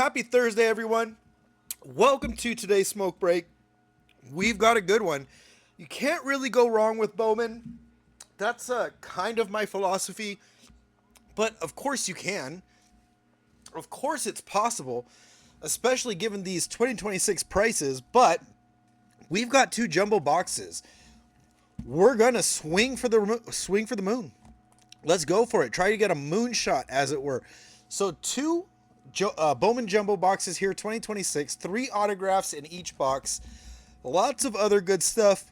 Happy Thursday, everyone. Welcome to today's smoke break. We've got a good one. You can't really go wrong with Bowman. That's kind of my philosophy. But of course you can. Of course it's possible, especially given these 2026 prices. But we've got two jumbo boxes. We're gonna swing for the moon. Let's go for it. Try to get a moonshot, as it were. So two Bowman jumbo boxes here, 2026. 3 autographs in each box. Lots of other good stuff.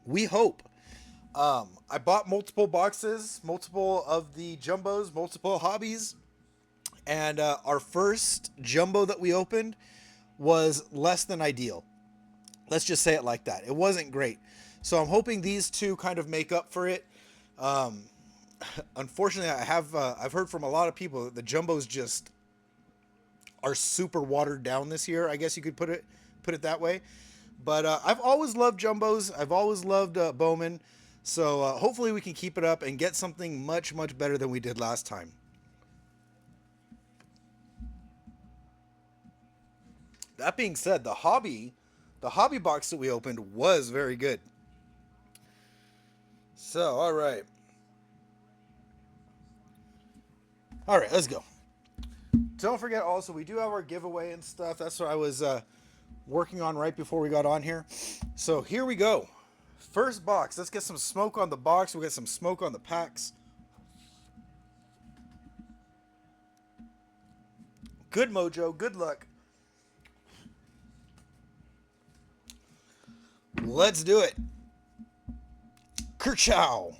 We hope. I bought multiple boxes, multiple of the jumbos, multiple hobbies. And our first jumbo that we opened was less than ideal. Let's just say it like that. It wasn't great. So I'm hoping these two kind of make up for it. Unfortunately, I've heard from a lot of people that the jumbos just are super watered down this year. I guess you could put it that way. But I've always loved jumbos. I've always loved Bowman. So hopefully we can keep it up and get something much, much better than we did last time. That being said, the hobby box that we opened was very good. So, all right, let's go. Don't forget also, we do have our giveaway and stuff. That's what I was working on right before we got on here. So here we go. First box. Let's get some smoke on the box. We'll get some smoke on the packs. Good mojo. Good luck. Let's do it. Kerchow.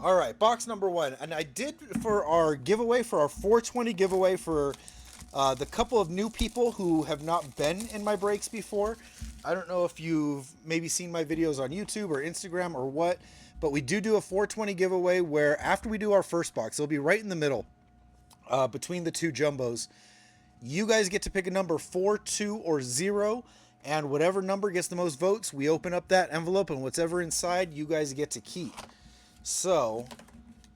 All right, box number 1. And I did for our giveaway, for our 420 giveaway, for the couple of new people who have not been in my breaks before. I don't know if you've maybe seen my videos on YouTube or Instagram or what, but we do a 420 giveaway where after we do our first box, it'll be right in the middle between the two jumbos. You guys get to pick a number 4, 2, or 0, and whatever number gets the most votes, we open up that envelope, and whatever inside, you guys get to keep. So,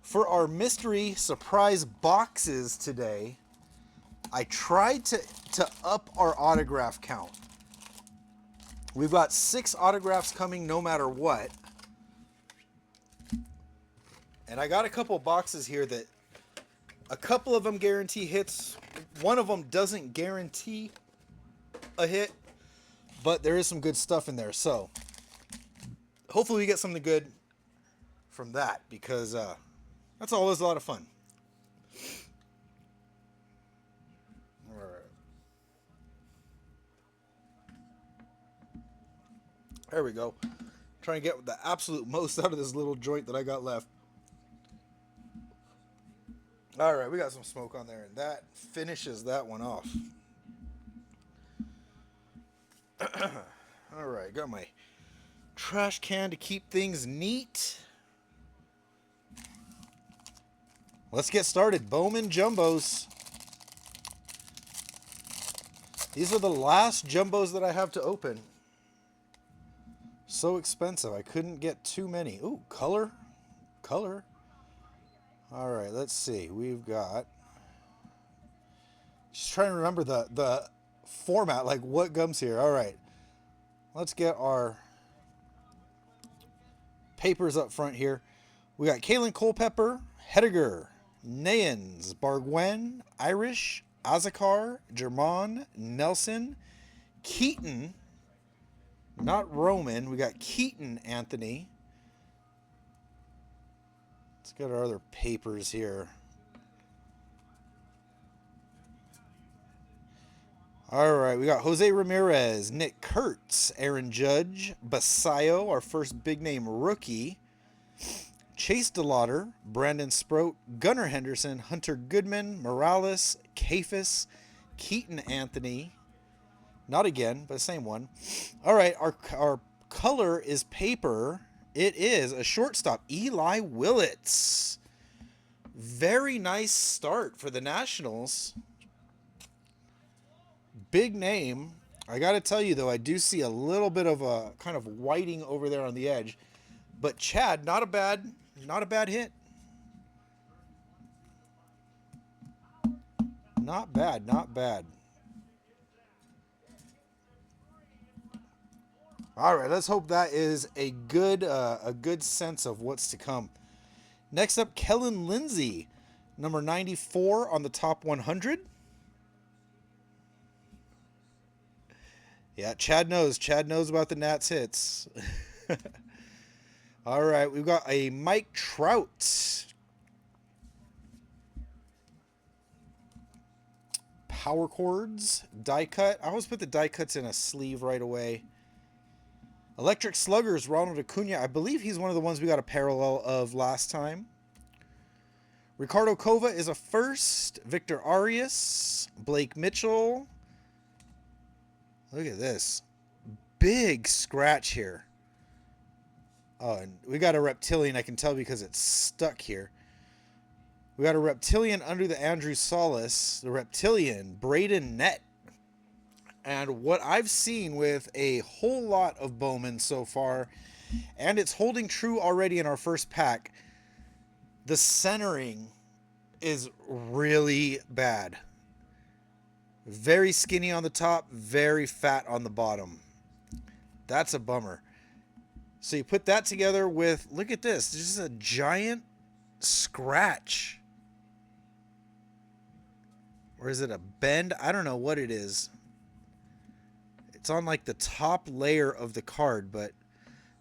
for our mystery surprise boxes today, I tried to up our autograph count. We've got 6 autographs coming no matter what. And I got a couple boxes here that a couple of them guarantee hits. One of them doesn't guarantee a hit, but there is some good stuff in there. So hopefully we get something good from that, because that's always a lot of fun. All right. There we go. Trying to get the absolute most out of this little joint that I got left. All right, we got some smoke on there, and that finishes that one off. All right, got my trash can to keep things neat. Let's get started. Bowman jumbos. These are the last jumbos that I have to open. So expensive. I couldn't get too many. Ooh, color. All right, let's see. We've got... Just trying to remember the format, like what gums here. All right. Let's get our papers up front here. We got Kalen Culpepper, Hediger, Nayans, Bargwen, Irish, Azakar, German, Nelson, Keaton, not Roman. We got Keaton Anthony. Let's get our other papers here. All right, we got Jose Ramirez, Nick Kurtz, Aaron Judge, Basayo, our first big name rookie, Chase DeLauder, Brandon Sproat, Gunnar Henderson, Hunter Goodman, Morales, Kafis, Keaton Anthony. Not again, but same one. All right, our color is paper. It is a shortstop, Eli Willits. Very nice start for the Nationals. Big name. I got to tell you, though, I do see a little bit of a kind of whiting over there on the edge. But Chad, not a bad hit. Not bad, not bad. All right, let's hope that is a good sense of what's to come. Next up, Kellen Lindsay, number 94 on the top 100. Yeah, Chad knows. Chad knows about the Nats hits. All right, we've got a Mike Trout. Power chords, die cut. I always put the die cuts in a sleeve right away. Electric Sluggers, Ronald Acuna. I believe he's one of the ones we got a parallel of last time. Ricardo Cova is a first. Victor Arias. Blake Mitchell. Look at this. Big scratch here. Oh, and we got a reptilian, I can tell because it's stuck here. We got a reptilian under the Andrew Solis. The reptilian, Braden Nett. And what I've seen with a whole lot of Bowman so far, and it's holding true already in our first pack, the centering is really bad. Very skinny on the top, very fat on the bottom. That's a bummer. So you put that together with, look at this, just a giant scratch. Or is it a bend? I don't know what it is. It's on like the top layer of the card, but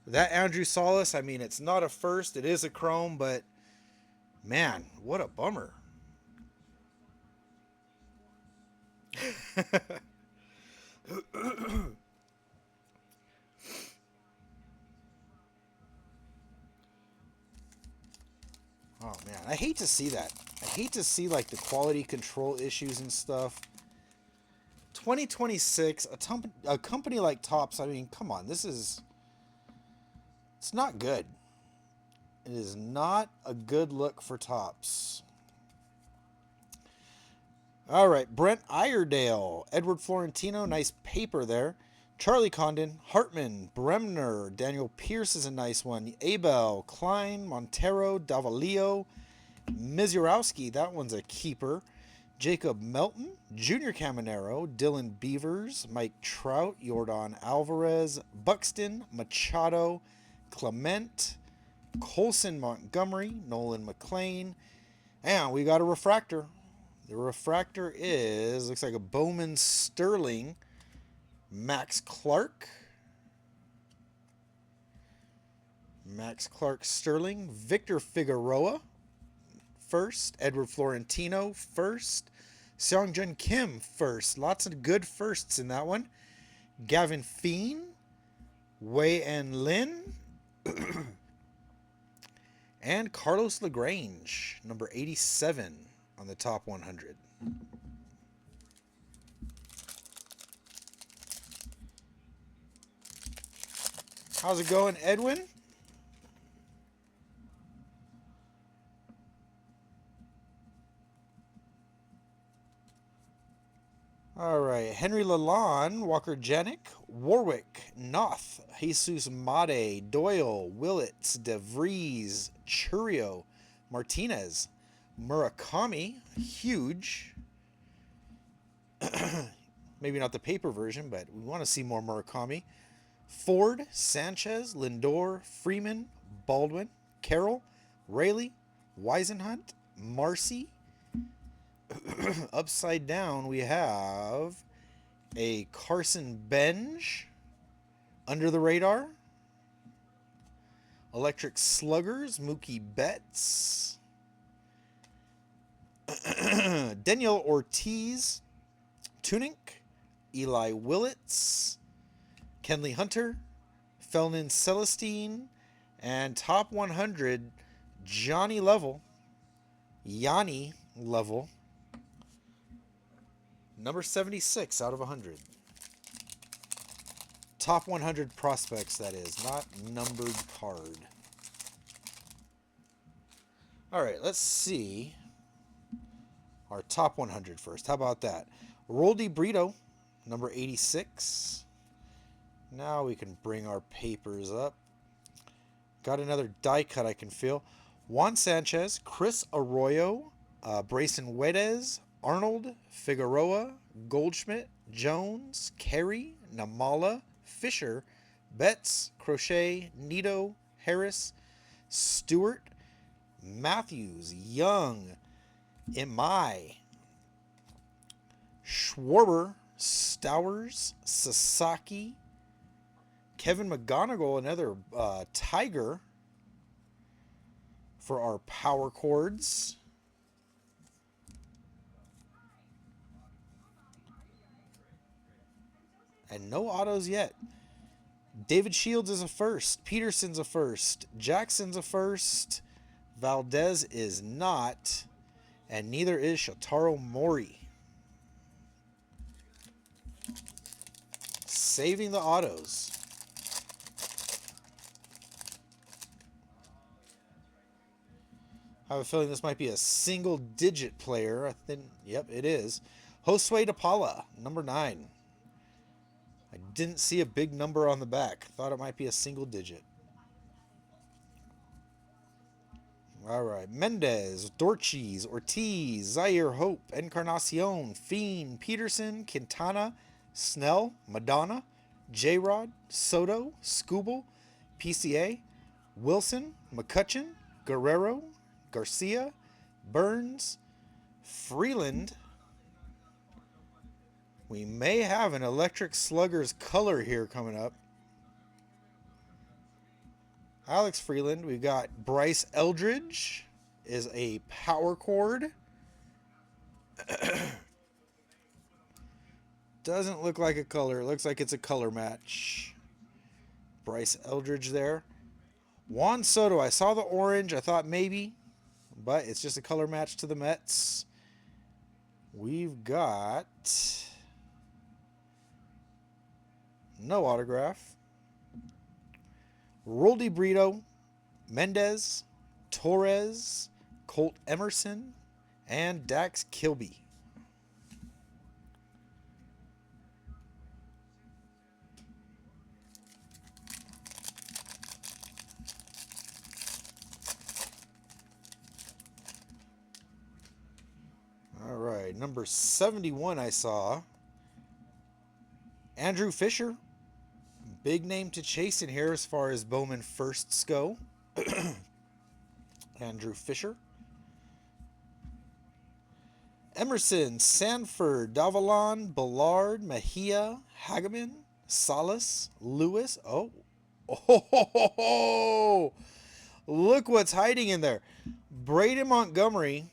that Andrew Solis, I mean, it's not a first, it is a chrome, but man, what a bummer. Oh man, I hate to see that. I hate to see like the quality control issues and stuff. 2026, a company like Topps, I mean, come on, it's not good. It is not a good look for Topps. All right, Brent Iredale, Edward Florentino, nice paper there. Charlie Condon, Hartman, Bremner, Daniel Pierce is a nice one. Abel, Klein, Montero, Davalillo, Mizurowski, that one's a keeper. Jacob Melton, Junior Caminero, Dylan Beavers, Mike Trout, Yordan Alvarez, Buxton, Machado, Clement, Colson Montgomery, Nolan McLean, and we got a refractor. The refractor is, looks like a Bowman Sterling, Max Clark. Max Clark Sterling, Victor Figueroa, first. Edward Florentino, first. Seongjun Kim, first. Lots of good firsts in that one. Gavin Feen, Wei and Lin, and Carlos LaGrange, number 87 on the top 100. How's it going, Edwin? All right, Henry Lalonde, Walker Janik, Warwick, Noth, Jesus Made, Doyle, Willits, DeVries, Churio, Martinez, Murakami, huge. Maybe not the paper version, but we want to see more Murakami. Ford, Sanchez, Lindor, Freeman, Baldwin, Carroll, Rayleigh, Weisenhunt, Marcy. Upside down, we have a Carson Benj, under the radar. Electric Sluggers, Mookie Betts. Daniel Ortiz, Tunic, Eli Willits, Kenley Hunter, Felnin Celestine, and top 100, Yanni Level, number 76 out of 100. Top 100 prospects, that is, not numbered card. All right, let's see our top 100 first. How about that? Roldy Brito, number 86. Now we can bring our papers up. Got another die cut I can feel. Juan Sanchez, Chris Arroyo, Brayson Wedez, Arnold, Figueroa, Goldschmidt, Jones, Carey, Namala, Fisher, Betts, Crochet, Nito, Harris, Stewart, Matthews, Young, Imai, Schwarber, Stowers, Sasaki, Kevin McGonigal, another Tiger for our power chords. And no autos yet. David Shields is a first. Peterson's a first. Jackson's a first. Valdez is not. And neither is Shotaro Mori. Saving the autos. I have a feeling this might be a single-digit player. I think, yep, it is. Josue DePaula, number 9. I didn't see a big number on the back. Thought it might be a single digit. All right. Mendez, Dorches, Ortiz, Zaire Hope, Encarnacion, Fiend, Peterson, Quintana, Snell, Madonna, J-Rod, Soto, Scooble, PCA, Wilson, McCutcheon, Guerrero, Garcia, Burns, Freeland. We may have an Electric Sluggers color here coming up. Alex Freeland. We've got Bryce Eldridge is a power chord. Doesn't look like a color. It looks like it's a color match. Bryce Eldridge there. Juan Soto. I saw the orange. I thought maybe, but it's just a color match to the Mets. We've got no autograph. Roldy Brito, Mendez, Torres, Colt Emerson, and Dax Kilby. All right, number 71 I saw. Andrew Fisher. Big name to chase in here as far as Bowman firsts go. Andrew Fisher. Emerson, Sanford, Davalon, Ballard, Mejia, Hageman, Salas, Lewis. Oh, look what's hiding in there. Braden Montgomery.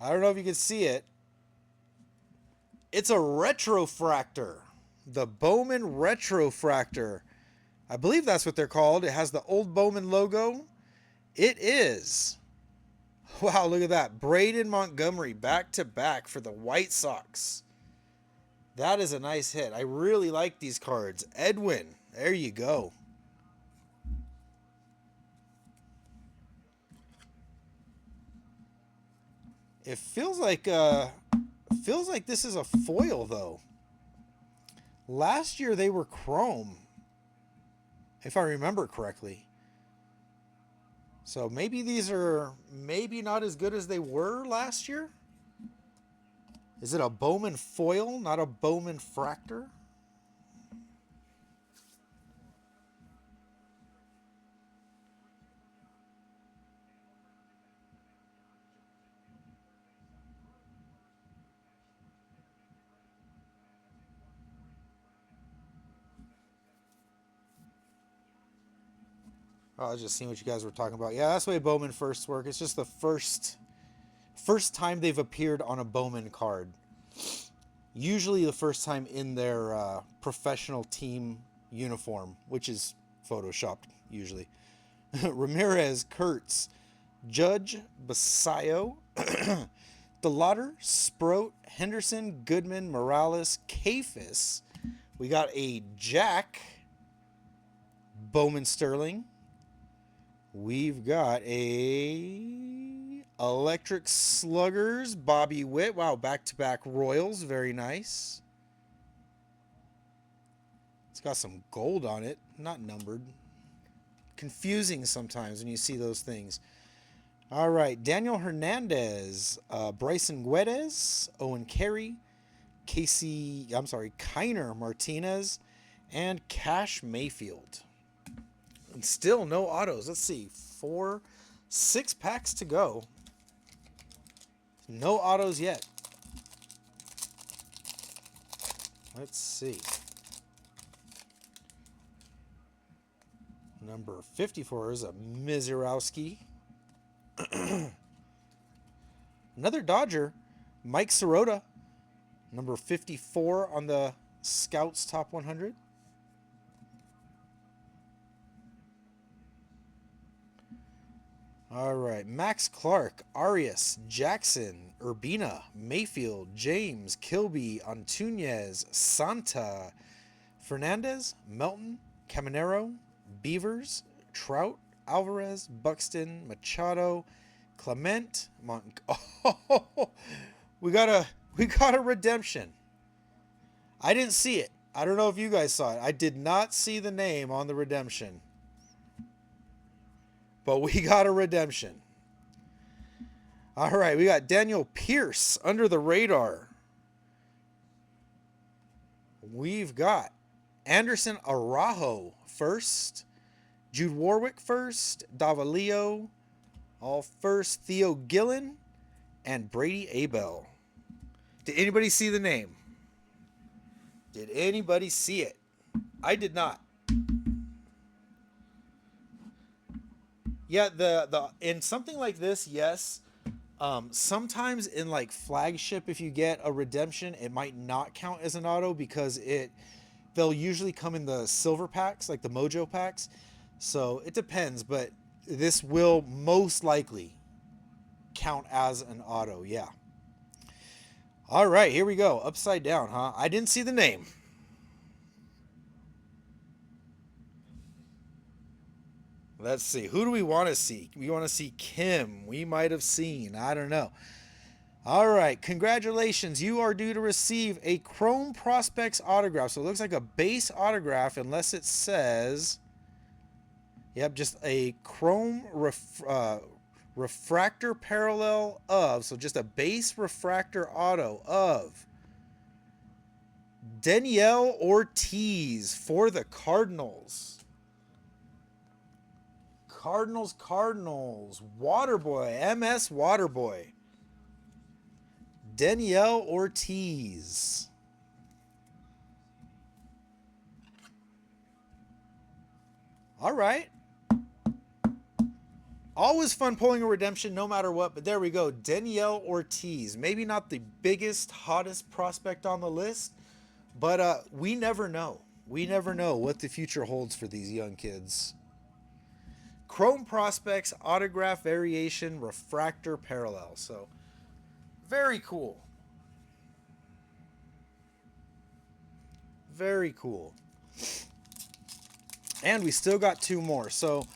I don't know if you can see it. It's a retrofractor. The Bowman Retrofractor. I believe that's what they're called. It has the old Bowman logo. It is. Wow, look at that. Braden Montgomery back to back for the White Sox. That is a nice hit. I really like these cards. Edwin, there you go. It feels like this is a foil though. Last year they were chrome, if I remember correctly. So maybe these are maybe not as good as they were last year. Is it a Bowman foil, not a Bowman fractor? Oh, I was just seeing what you guys were talking about. Yeah, that's the way Bowman first work. It's just the first time they've appeared on a Bowman card. Usually the first time in their professional team uniform, which is photoshopped usually. Ramirez, Kurtz, Judge, Basayo, DeLauder, Sproat, Henderson, Goodman, Morales, Kafis. We got a Jack, Bowman Sterling. We've got a Electric Sluggers, Bobby Witt. Wow, back-to-back Royals. Very nice. It's got some gold on it. Not numbered. Confusing sometimes when you see those things. All right, Daniel Hernandez, Bryson Guedes, Owen Carey, Kiner Martinez, and Cash Mayfield. And still no autos. Let's see, 6 packs to go. No autos yet. Let's see. Number 54 is a Mizurowski. Another Dodger, Mike Sirota. Number 54 on the Scouts Top 100. All right, Max Clark, Arias, Jackson, Urbina, Mayfield, James, Kilby, Antunes, Santa, Fernandez, Melton, Caminero, Beavers, Trout, Alvarez, Buxton, Machado, Clement, Oh, we got a redemption. I didn't see it. I don't know if you guys saw it. I did not see the name on the redemption. But we got a redemption. All right, we got Daniel Pierce under the radar. We've got Anderson Araujo first, Jude Warwick first, Davalio all first, Theo Gillen, and Brady Abel. Did anybody see the name? Did anybody see it? I did not. Yeah, the in something like this, yes. Sometimes in like flagship, if you get a redemption, it might not count as an auto because they'll usually come in the silver packs, like the Mojo packs. So it depends, but this will most likely count as an auto, yeah. All right, here we go. Upside down, huh? I didn't see the name. Let's see. Who do we want to see? We want to see Kim. We might have seen. I don't know. All right. Congratulations. You are due to receive a Chrome Prospects autograph. So it looks like a base autograph unless it says... Yep, just a Chrome refractor parallel of... So just a base refractor auto of... Danielle Ortiz for the Cardinals. Cardinals. Waterboy. MS Waterboy. Danielle Ortiz. All right. Always fun pulling a redemption no matter what, but there we go. Danielle Ortiz. Maybe not the biggest, hottest prospect on the list, but we never know. We never know what the future holds for these young kids. Chrome Prospects, autograph variation, refractor parallel. So, very cool. Very cool. And we still got 2 more. So,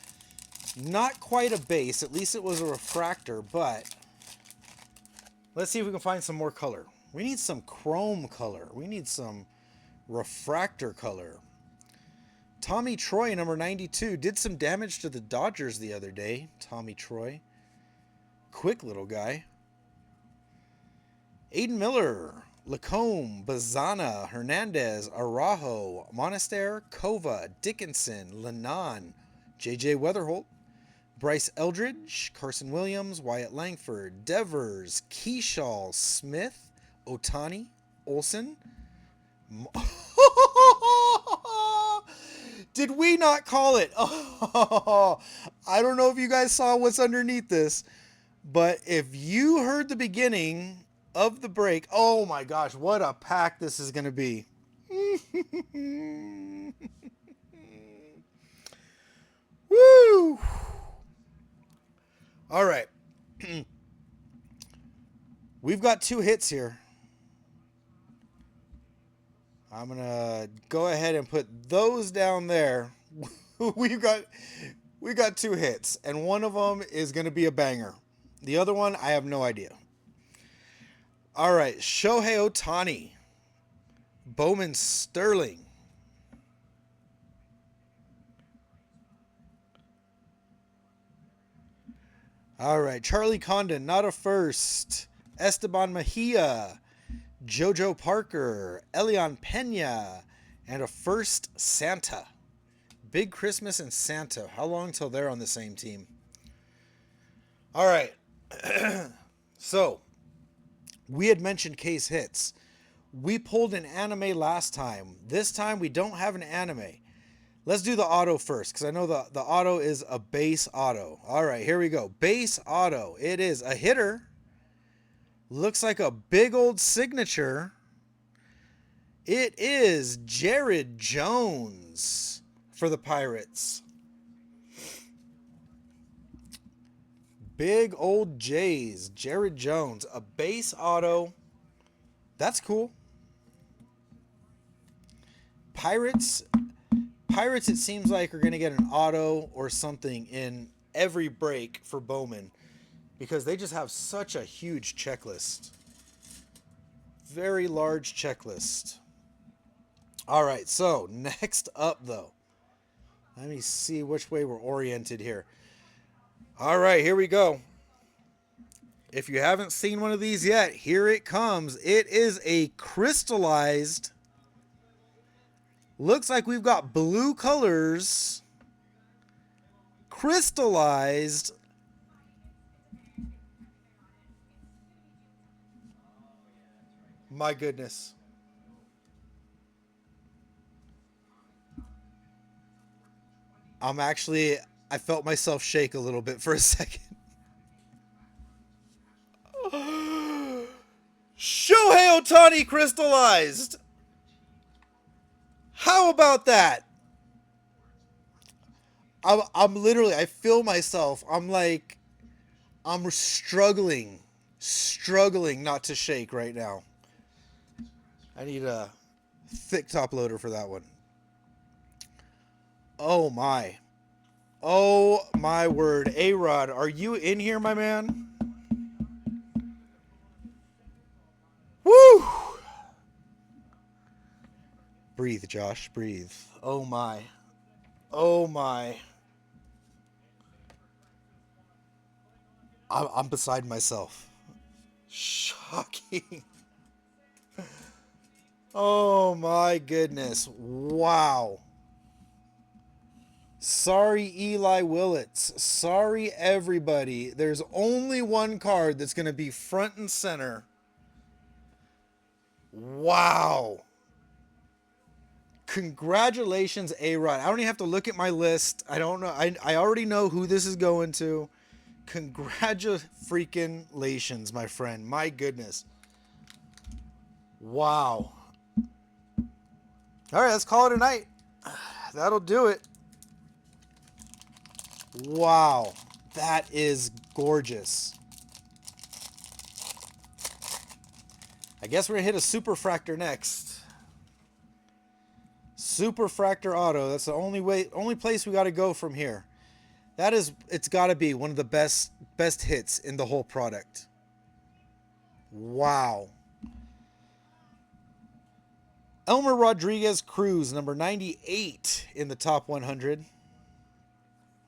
not quite a base. At least it was a refractor, but let's see if we can find some more color. We need some chrome color. We need some refractor color. Tommy Troy, number 92, did some damage to the Dodgers the other day. Tommy Troy. Quick little guy. Aiden Miller, Lacombe, Bazana, Hernandez, Araujo, Monaster, Kova, Dickinson, Lennon, J.J. Weatherholt, Bryce Eldridge, Carson Williams, Wyatt Langford, Devers, Keyshaw, Smith, Otani, Olsen. Did we not call it? Oh, I don't know if you guys saw what's underneath this, but if you heard the beginning of the break, oh my gosh, what a pack this is going to be. Woo! All right. We've got 2 hits here. I'm going to go ahead and put those down there. we got 2 hits, and one of them is going to be a banger. The other one, I have no idea. All right, Shohei Otani, Bowman Sterling, All right, Charlie Condon, not a first. Esteban Mejia, Jojo Parker, Elian Pena, and a first Santa. Big Christmas and Santa. How long till they're on the same team? All right. So, we had mentioned case hits. We pulled an anime last time. This time we don't have an anime. Let's do the auto first because I know the auto is a base auto. All right, here we go. Base auto. It is a hitter. Looks like a big old signature. It is Jared Jones for the Pirates. Big old Jays. Jared Jones. A base auto. That's cool. Pirates, it seems like are going to get an auto or something in every break for Bowman because they just have such a huge checklist. Very large checklist. All right, so next up, though. Let me see which way we're oriented here. All right, here we go. If you haven't seen one of these yet, here it comes. It is a crystallized. Looks like we've got blue colors. Crystallized. My goodness. I felt myself shake a little bit for a second. Shohei Ohtani crystallized. How about that? I'm literally, I feel myself. I'm struggling not to shake right now. I need a thick top loader for that one. Oh my. Oh my word. A-Rod, are you in here, my man? Woo! Breathe, Josh, breathe. Oh my. Oh my. I'm beside myself. Shocking. Oh my goodness. Wow. Sorry, Eli Willits. Sorry, everybody. There's only one card that's going to be front and center. Wow. Congratulations, A-Rod. I don't even have to look at my list. I don't know. I already know who this is going to. Congratulations, my friend. My goodness. Wow. All right, let's call it a night. That'll do it. Wow. That is gorgeous. I guess we're going to hit a Superfractor next. Superfractor Auto. That's the only place we got to go from here. It's got to be one of the best hits in the whole product. Wow. Elmer Rodriguez Cruz, number 98 in the top 100.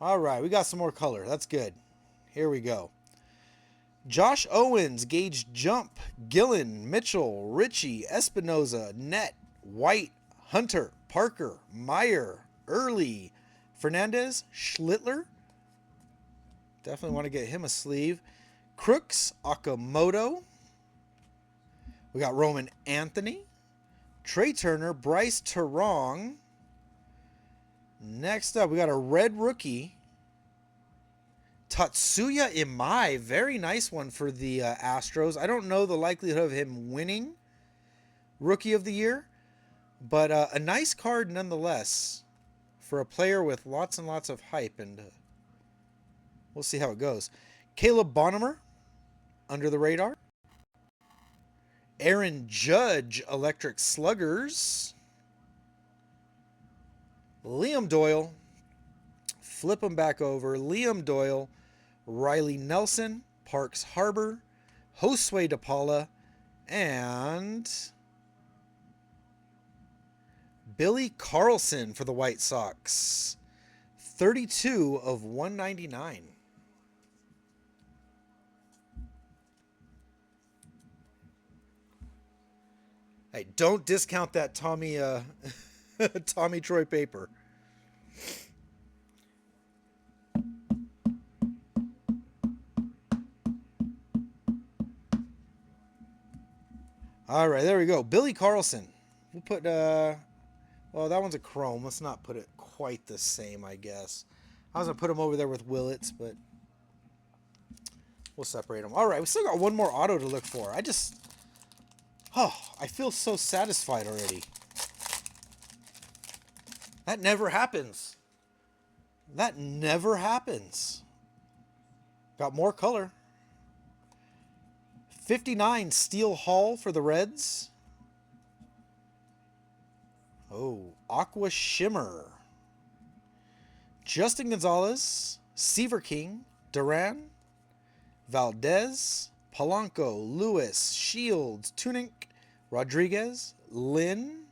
All right, we got some more color. That's good. Here we go. Josh Owens, Gage Jump, Gillen, Mitchell, Ritchie, Espinoza, Net, White, Hunter, Parker, Meyer, Early, Fernandez, Schlittler. Definitely want to get him a sleeve. Crooks, Okamoto. We got Roman Anthony, Trey Turner, Bryce Terong. Next up, we got a red rookie. Tatsuya Imai, very nice one for the Astros. I don't know the likelihood of him winning Rookie of the Year, but a nice card nonetheless for a player with lots and lots of hype, and we'll see how it goes. Caleb Bonham, under the radar. Aaron Judge, Electric Sluggers. Liam Doyle, flip him back over. Liam Doyle, Riley Nelson, Parks Harbor, Josue DePaula, and Billy Carlson for the White Sox. 32 of 199. Hey, don't discount that Tommy Tommy Troy paper. All right, there we go. Billy Carlson. We'll put well, that one's a chrome. Let's not put it quite the same, I guess. I was gonna put him over there with Willits, but we'll separate them. All right, we still got one more auto to look for. Oh, I feel so satisfied already. That never happens. That never happens. Got more color. 59 Steel Hall for the Reds. Oh, Aqua Shimmer. Justin Gonzalez, Seaver King, Duran, Valdez, Polanco, Lewis, Shields, Tunic, Rodriguez, Lynn,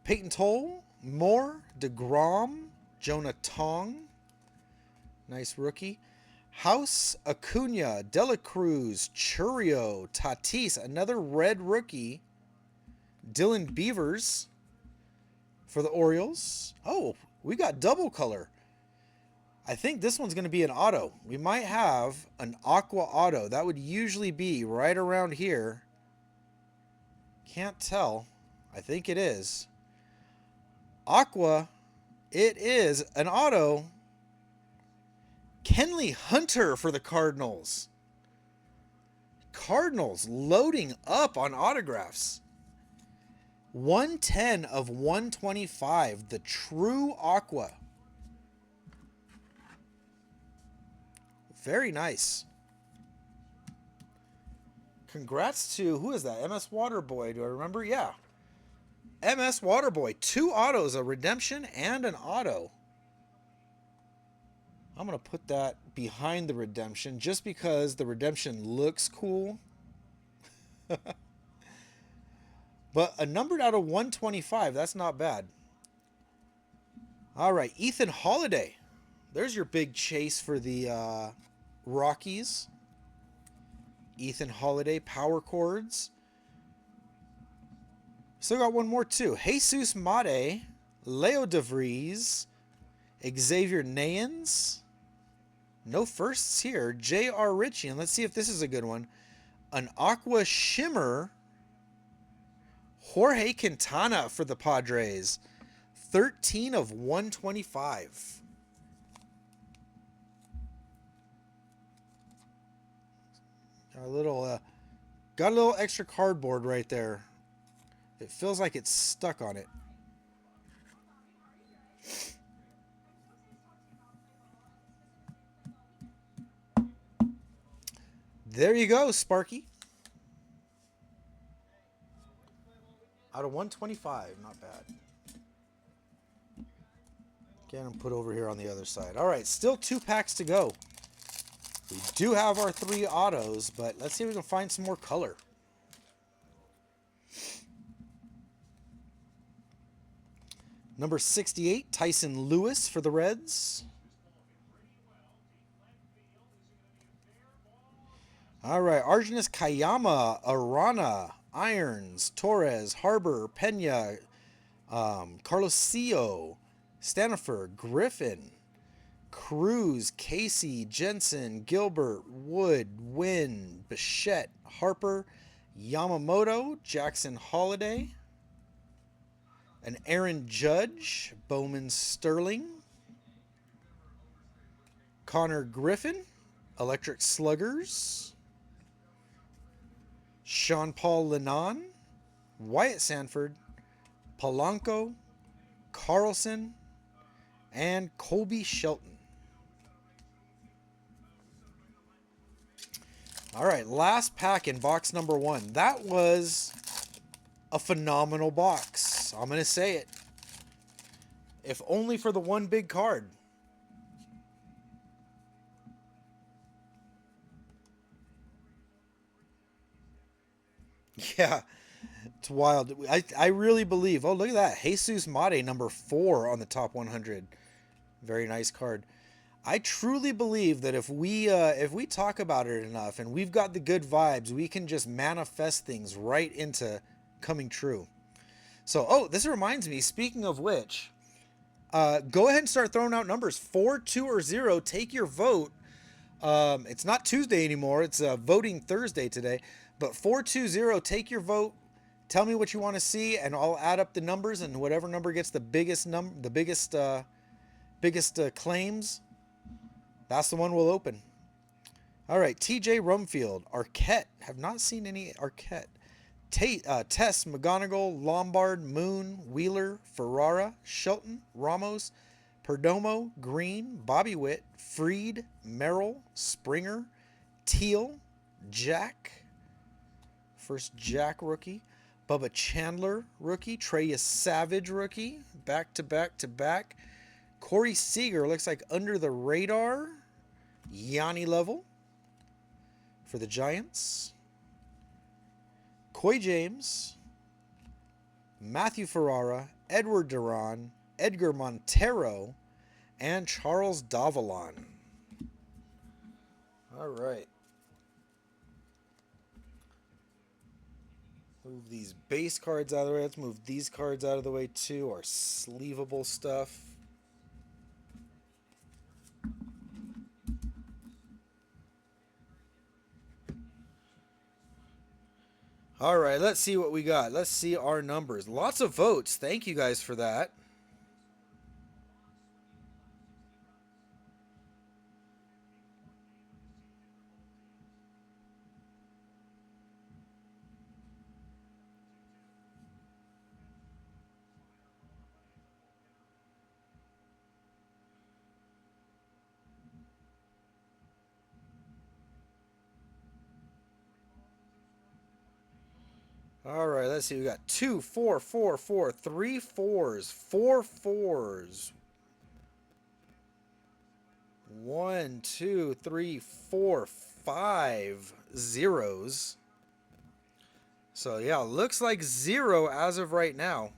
Peyton Toll, Moore, DeGrom, Jonah Tong. Nice rookie. House, Acuna, Dela Cruz, Churio, Tatis, another red rookie. Dylan Beavers for the Orioles. Oh, we got double color. I think this one's going to be an auto. We might have an aqua auto. That would usually be right around here. Can't tell. I think it is. Aqua, it is an auto. Kenley Hunter for the Cardinals. Cardinals loading up on autographs. 110 of 125. The true aqua. Very nice. Congrats to, who is that? MS Waterboy. Do I remember? Yeah. MS Waterboy. 2 autos, a redemption and an auto. I'm going to put that behind the redemption just because the redemption looks cool. But a numbered out of 125, that's not bad. All right, Ethan Holiday. There's your big chase for the Rockies. Ethan Holiday, power chords. Still got one more too. Jesus Mate, Leo DeVries, Xavier Nayans. No firsts here. J.R. Ritchie, and let's see if this is a good one. An Aqua Shimmer. Jorge Quintana for the Padres. 13 of 125. Got a little extra cardboard right there. It feels like it's stuck on it. There you go, Sparky. Out of 125, not bad. Again, I'm put over here on the other side. All right, still 2 packs to go. We do have our 3 autos, but let's see if we can find some more color. Number 68, Tyson Lewis for the Reds. All right, Arjunus Kayama, Arana, Irons, Torres, Harbor, Pena, Carlosio, Stanifer, Griffin, Cruz, Casey, Jensen, Gilbert, Wood, Wynn, Bichette, Harper, Yamamoto, Jackson Holiday, an Aaron Judge, Bowman Sterling, Connor Griffin, Electric Sluggers, Sean Paul Lennon, Wyatt Sanford, Polanco, Carlson, and Colby Shelton. All right, last pack in box number 1. That was a phenomenal box. I'm going to say it. If only for the one big card. Yeah, it's wild. I really believe. Oh, look at that. Jesus Mate, number 4 on the top 100. Very nice card. I truly believe that if we talk about it enough and we've got the good vibes, we can just manifest things right into coming true. So, oh, this reminds me. Speaking of which, go ahead and start throwing out numbers 4, 2, or 0. Take your vote. It's not Tuesday anymore. It's voting Thursday today. But 420, take your vote. Tell me what you want to see, and I'll add up the numbers, and whatever number gets the biggest claims, that's the one we'll open. All right, TJ Rumfield, Arquette. Have not seen any Arquette. Tess, McGonigal, Lombard, Moon, Wheeler, Ferrara, Shelton, Ramos, Perdomo, Green, Bobby Witt, Freed, Merrill, Springer, Teal, Jack, first Jack rookie, Bubba Chandler rookie, Treyas Savage rookie, back to back to back. Corey Seager looks like under the radar. Yanni level for the Giants. Coy James, Matthew Ferrara, Edward Duran, Edgar Montero, and Charles Davalon. All right. Move these base cards out of the way. Let's move these cards out of the way too. Our sleevable stuff. All right, let's see what we got. Let's see our numbers. Lots of votes. Thank you guys for that. All right, let's see. We got 2, 4, 4, 4, 3 fours, 4 fours. 1, 2, 3, 4, 5 zeros. So yeah, looks like 0 as of right now.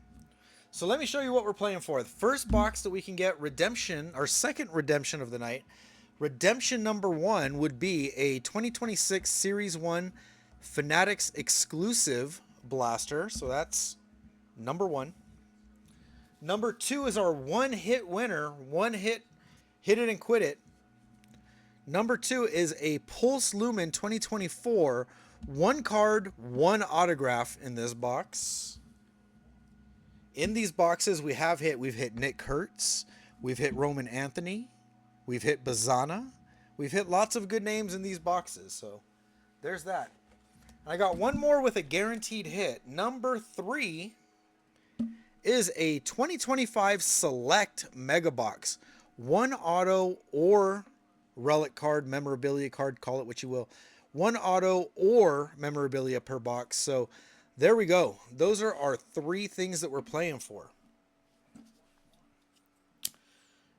So let me show you what we're playing for. The first box that we can get redemption, our second redemption of the night. Redemption number 1 would be a 2026 Series 1 Fanatics exclusive blaster. So that's number 1. Number 2 is our one-hit winner. One hit it and quit it. Number 2 is a Pulse Lumen 2024. One card, one autograph in this box. In these boxes, we've hit Nick Kurtz, we've hit Roman Anthony, we've hit Bazana, we've hit lots of good names in these boxes. So there's that. I got one more with a guaranteed hit. Number 3 is a 2025 Select Mega Box. One auto or relic card, memorabilia card, call it what you will. One auto or memorabilia per box. So there we go. Those are our 3 things that we're playing for.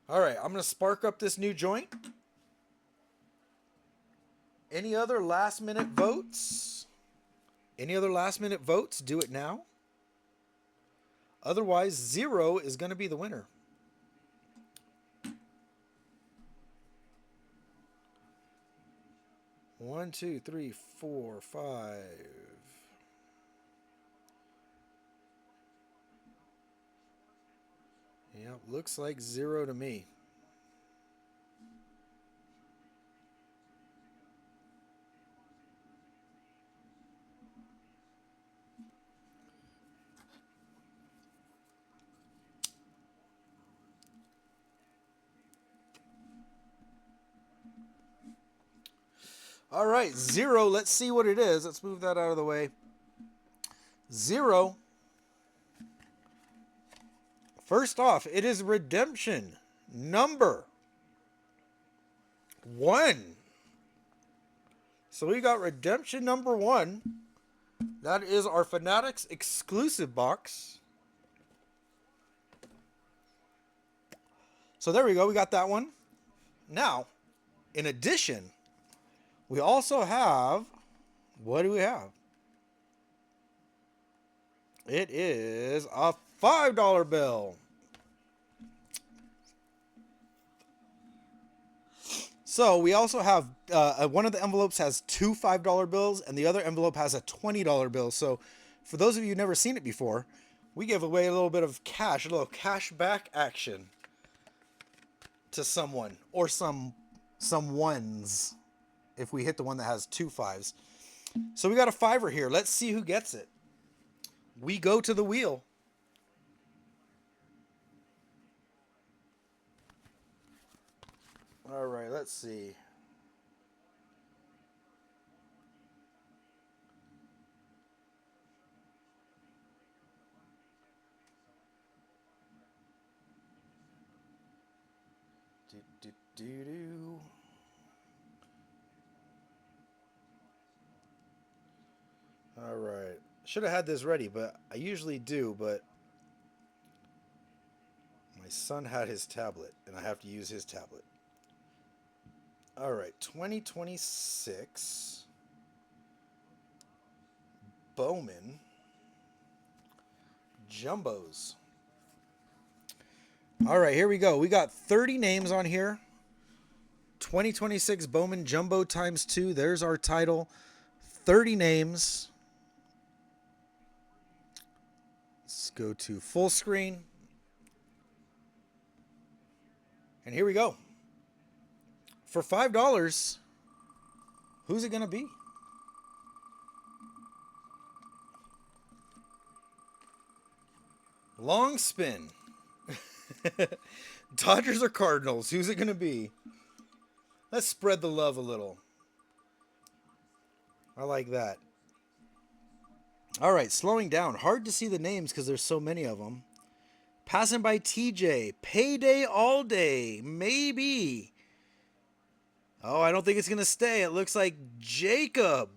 All right, I'm going to spark up this new joint. Any other last minute votes? Any other last minute votes? Do it now. Otherwise, 0 is going to be the winner. One, 2, 3, 4, 5. Yep, looks like 0 to me. All right, 0. Let's see what it is. Let's move that out of the way. 0. First off, it is redemption number 1. So we got redemption number 1. That is our Fanatics exclusive box. So there we go. We got that one. Now, in addition, we also have, what do we have? It is a $5 bill. So we also have one of the envelopes has two $5 bills, and the other envelope has a $20 bill. So for those of you who've never seen it before, we give away a little bit of cash, a little cash back action to someone or some ones if we hit the one that has two fives. So we got a fiver here. Let's see who gets it. We go to the wheel. All right, let's see. Do, do, do, do. All right. Should have had this ready, but I usually do, but my son had his tablet, and I have to use his tablet. All right, 2026 Bowman Jumbos. All right, here we go. We got 30 names on here. 2026 Bowman Jumbo times 2. There's our title. 30 names. Let's go to full screen. And here we go. For $5, who's it going to be? Long spin. Dodgers or Cardinals? Who's it going to be? Let's spread the love a little. I like that. All right, slowing down. Hard to see the names because there's so many of them. Passing by TJ. Payday all day. Maybe. Oh, I don't think it's going to stay. It looks like Jacob.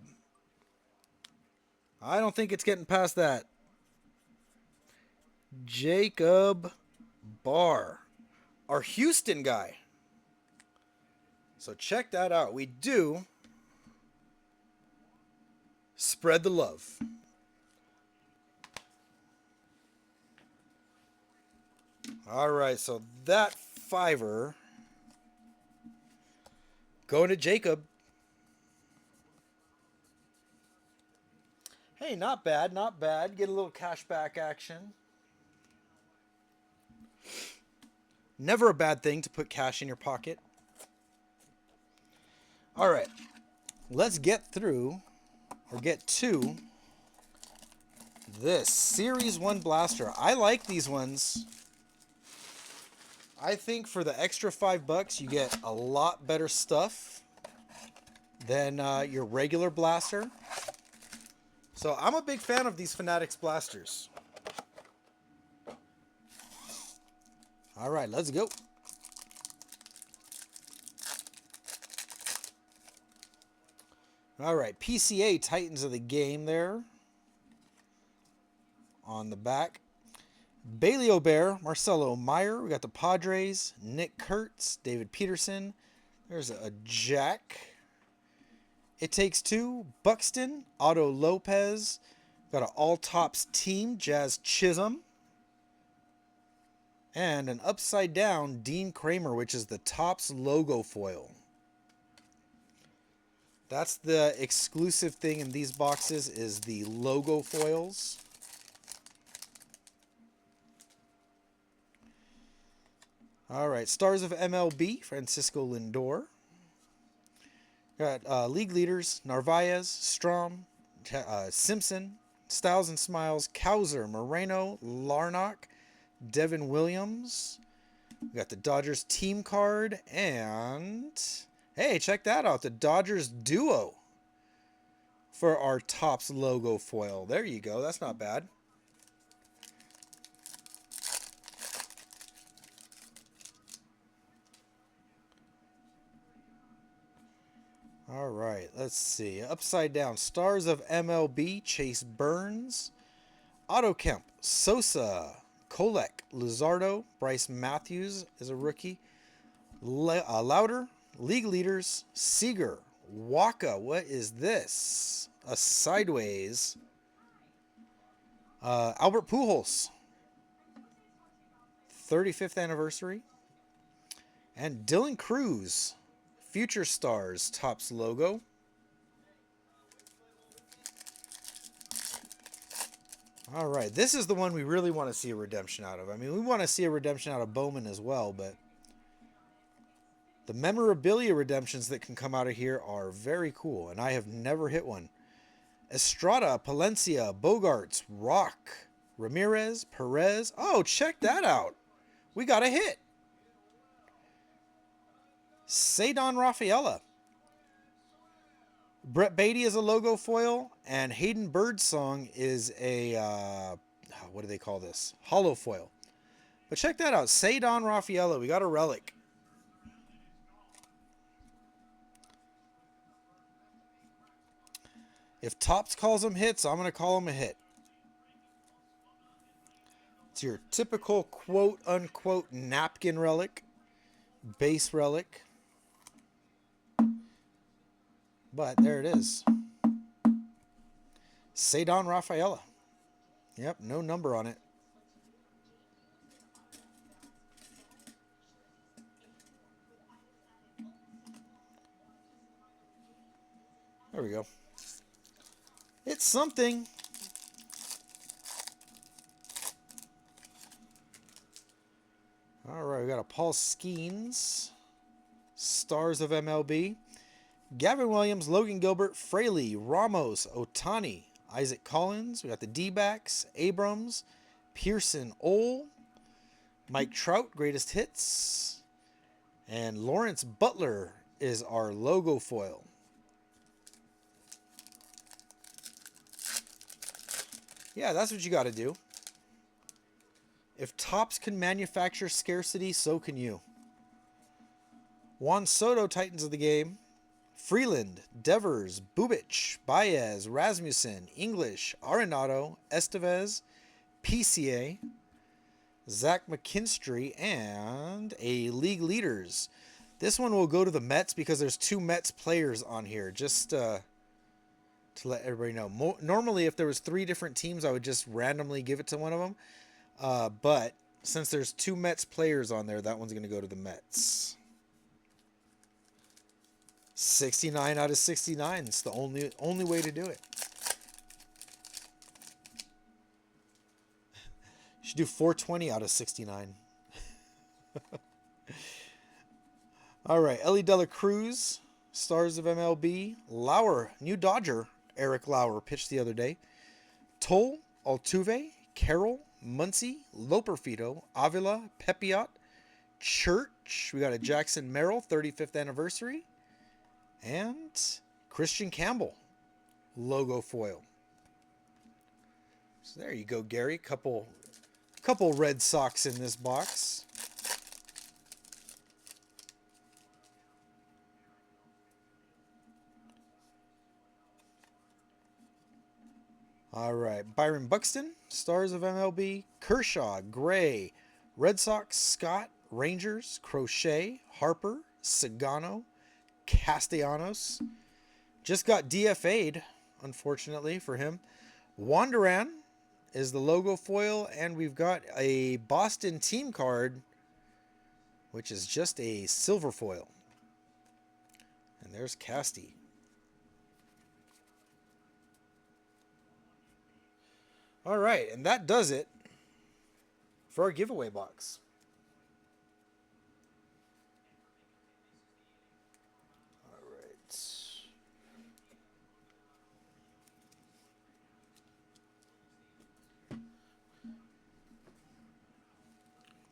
I don't think it's getting past that. Jacob Barr. Our Houston guy. So check that out. We do spread the love. All right, so that fiver going to Jacob. Hey, not bad, not bad. Get a little cashback action. Never a bad thing to put cash in your pocket. All right, let's get through or get to this Series 1 blaster. I like these ones. I think for the extra $5, you get a lot better stuff than your regular blaster. So I'm a big fan of these Fanatics blasters. All right, let's go. All right, PCA Titans of the game there on the back. Bailey O'Bear, Marcelo Meyer. We got the Padres, Nick Kurtz, David Peterson. There's a Jack. It Takes Two, Buxton, Otto Lopez. Got an all-tops team, Jazz Chisholm. And an upside down Dean Kramer, which is the Topps logo foil. That's the exclusive thing in these boxes is the logo foils. All right, Stars of MLB, Francisco Lindor. Got league leaders, Narvaez, Strom, Simpson, Styles and Smiles, Cowser, Moreno, Larnach, Devin Williams. We got the Dodgers team card, and hey, check that out, the Dodgers duo for our Topps logo foil. There you go, that's not bad. All right, let's see. Upside down, Stars of MLB, Chase Burns, Otto Kemp, Sosa, Kolek, Luzardo, Bryce Matthews is a rookie, Louder, league leaders, Seager, Waka. What is this? A sideways. Albert Pujols, 35th anniversary, and Dylan Cruz, Future Stars Topps logo. All right, this is the one we really want to see a redemption out of. I mean, we want to see a redemption out of Bowman as well, but the memorabilia redemptions that can come out of here are very cool, and I have never hit one. Estrada, Palencia, Bogarts, Rock, Ramirez, Perez. Oh, check that out. We got a hit. Cedon Rafaela. Brett Beatty is a logo foil, and Hayden Birdsong is a, what do they call this? Hollow foil. But check that out. Cedon Rafaela. We got a relic. If Topps calls them hits, I'm going to call them a hit. It's your typical quote-unquote napkin relic. Base relic. But there it is. Cedon Rafaela. Yep, no number on it. There we go. It's something. All right, we got a Paul Skeens. Stars of MLB. Gavin Williams, Logan Gilbert, Fraley, Ramos, Otani, Isaac Collins. We got the D-backs, Abrams, Pearson, Ole, Mike Trout, greatest hits, and Lawrence Butler is our logo foil. Yeah, that's what you got to do. If Topps can manufacture scarcity, so can you. Juan Soto, Titans of the game. Freeland, Devers, Bubic, Baez, Rasmussen, English, Arenado, Estevez, PCA, Zach McKinstry, and a league leaders. This one will go to the Mets because there's 2 Mets players on here. Just to let everybody know. Normally, if there was 3 different teams, I would just randomly give it to one of them. But since there's 2 Mets players on there, that one's going to go to the Mets. 69 out of 69. It's the only way to do it. You should do 420 out of 69. All right, Ellie De La Cruz, Stars of MLB. Lauer, new Dodger, Eric Lauer pitched the other day. Toll, Altuve, Carroll, Muncy, Loperfido, Avila, Pepiot, Church. We got a Jackson Merrill, 35th anniversary. And Christian Campbell, logo foil. So there you go, Gary. Couple Red Sox in this box. All right, Byron Buxton, Stars of MLB. Kershaw, Gray, Red Sox, Scott, Rangers, Crochet, Harper, Sagano, Castellanos. Just got DFA'd, unfortunately for him. Wanderan is the logo foil, and we've got a Boston team card, which is just a silver foil. And there's Casty. All right, and that does it for our giveaway box.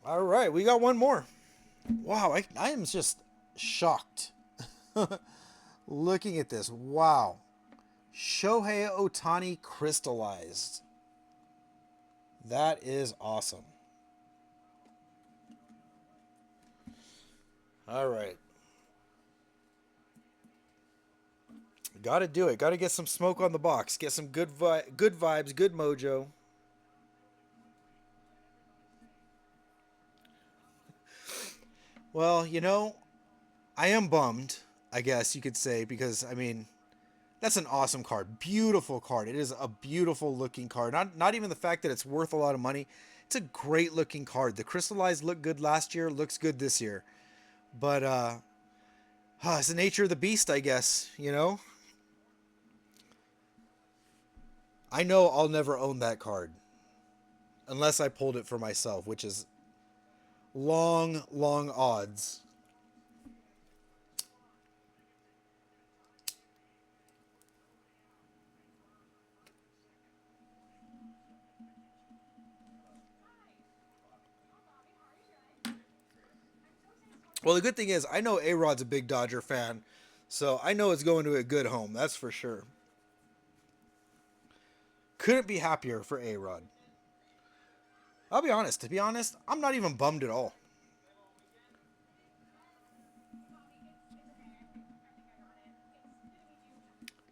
All right, we got one more. Wow, I am just shocked looking at this. Wow. Shohei Otani crystallized. That is awesome. All right. Got to do it. Got to get some smoke on the box. Get some good vibes, good mojo. Well, you know, I am bummed, I guess you could say, because, I mean, that's an awesome card. Beautiful card. It is a beautiful looking card. Not even the fact that it's worth a lot of money. It's a great looking card. The crystallized looked good last year. Looks good this year. But It's the nature of the beast, I guess, you know? I know I'll never own that card unless I pulled it for myself, which is long, long odds. Well, the good thing is I know A-Rod's a big Dodger fan, so I know it's going to a good home, that's for sure. Couldn't be happier for A-Rod. I'll be honest. To be honest, I'm not even bummed at all.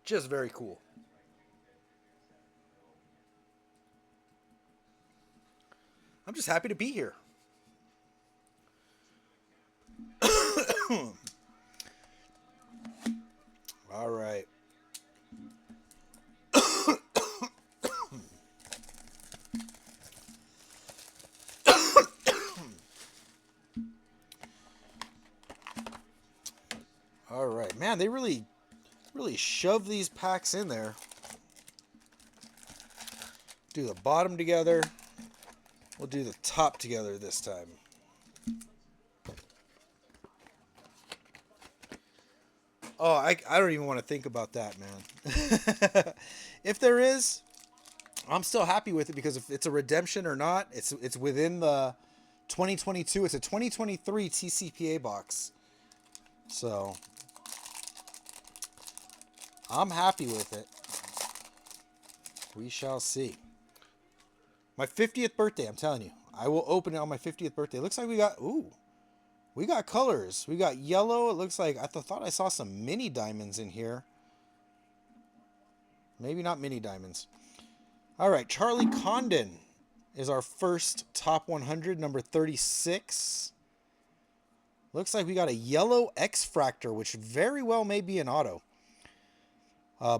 Just very cool. I'm just happy to be here. All right. All right. Man, they really shove these packs in there. Do the bottom together. We'll do the top together this time. Oh, I don't even want to think about that, man. If there is, I'm still happy with it because if it's a redemption or not, it's within the 2022. It's a 2023 TCPA box. So, I'm happy with it. We shall see. My 50th birthday, I'm telling you. I will open it on my 50th birthday. Looks like we got colors. We got yellow. It looks like I thought I saw some mini diamonds in here. Maybe not mini diamonds. All right, Charlie Condon is our first top 100, number 36. Looks like we got a yellow X-Fractor, which very well may be an auto.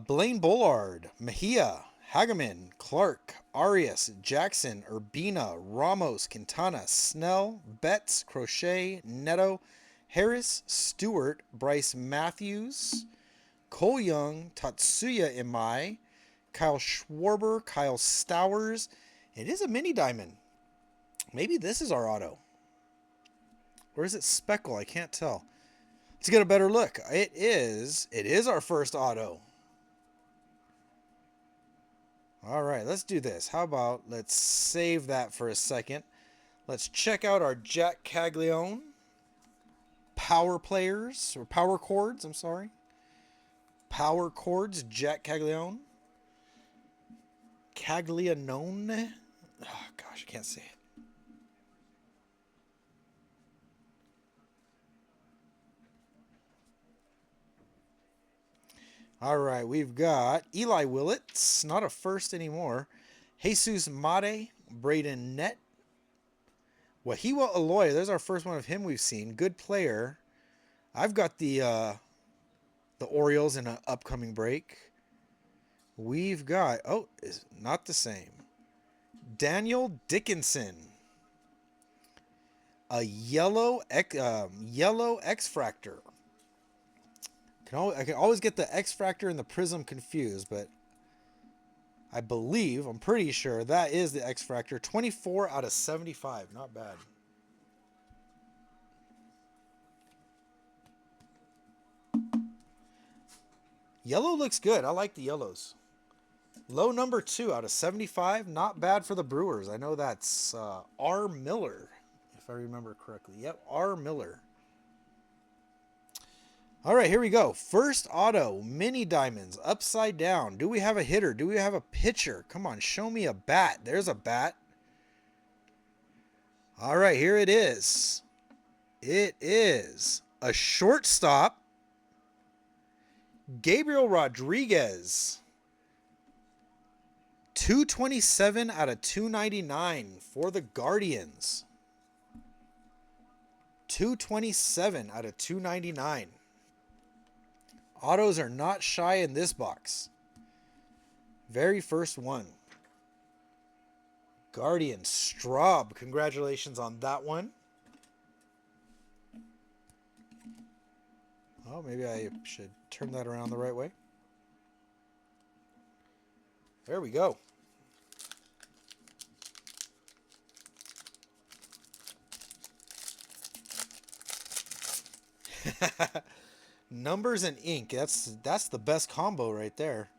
Blaine Bullard, Mejia, Hageman, Clark, Arias, Jackson, Urbina, Ramos, Quintana, Snell, Betts, Crochet, Neto, Harris, Stewart, Bryce Matthews, Cole Young, Tatsuya Imai, Kyle Schwarber, Kyle Stowers. It is a mini diamond. Maybe this is our auto. Or is it Speckle? I can't tell. Let's get a better look. It is our first auto. All right, let's do this. How about let's save that for a second. Let's check out our Jack Caglione power players, or power chords, I'm sorry. Power chords, Jack Caglione. Caglianone. Oh, gosh, I can't say it. All right, we've got Eli Willits, not a first anymore. Jesus Mate, Braden Nett. Wahiwa Aloy, there's our first one of him we've seen. Good player. I've got the Orioles in an upcoming break. We've got, oh, it's not the same. Daniel Dickinson. A yellow X-Fractor. I can always get the X-Fractor and the Prism confused, but I'm pretty sure that is the X-Fractor. 24 out of 75. Not bad. Yellow looks good. I like the yellows. Low number 2 out of 75. Not bad for the Brewers. I know that's R. Miller, if I remember correctly. Yep, R. Miller. All right, here we go. First auto, mini diamonds, upside down. Do we have a hitter? Do we have a pitcher? Come on, show me a bat. There's a bat. All right, here it is. It is a shortstop, Gabriel Rodriguez. 227 out of 299 for the Guardians. 227 out of 299. Autos are not shy in this box. Very first one. Guardian Straub. Congratulations on that one. Oh, Oh, maybe I should turn that around the right way. There we go. Numbers and ink. That's the best combo right there.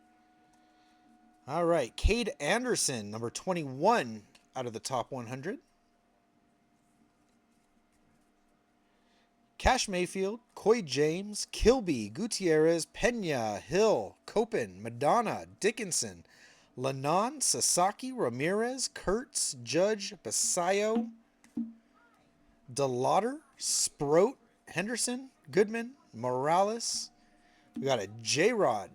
All right, Cade Anderson, number 21 out of the top 100. Cash Mayfield, Coy James, Kilby, Gutierrez, Pena, Hill, Copen, Madonna, Dickinson, Lanon, Sasaki, Ramirez, Kurtz, Judge, Basayo, DeLauder, Sproat, Henderson, Goodman, Morales. We got a J-Rod,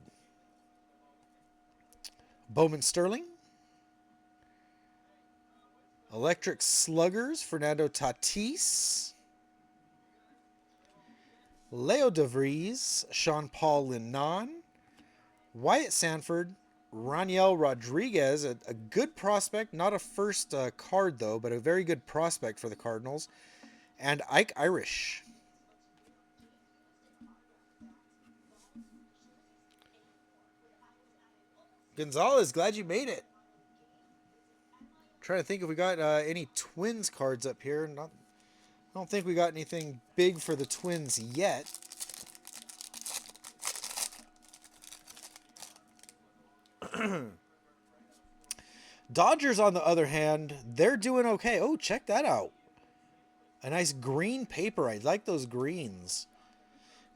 Bowman Sterling, Electric Sluggers, Fernando Tatis, Leo DeVries, Sean Paul Linan, Wyatt Sanford, Raniel Rodriguez, a good prospect, not a first card though, but a very good prospect for the Cardinals, and Ike Irish. Gonzalez, glad you made it. Trying to think if we got any Twins cards up here. I don't think we got anything big for the Twins yet. Dodgers, on the other hand, they're doing okay. Oh, check that out. A nice green paper. I like those greens.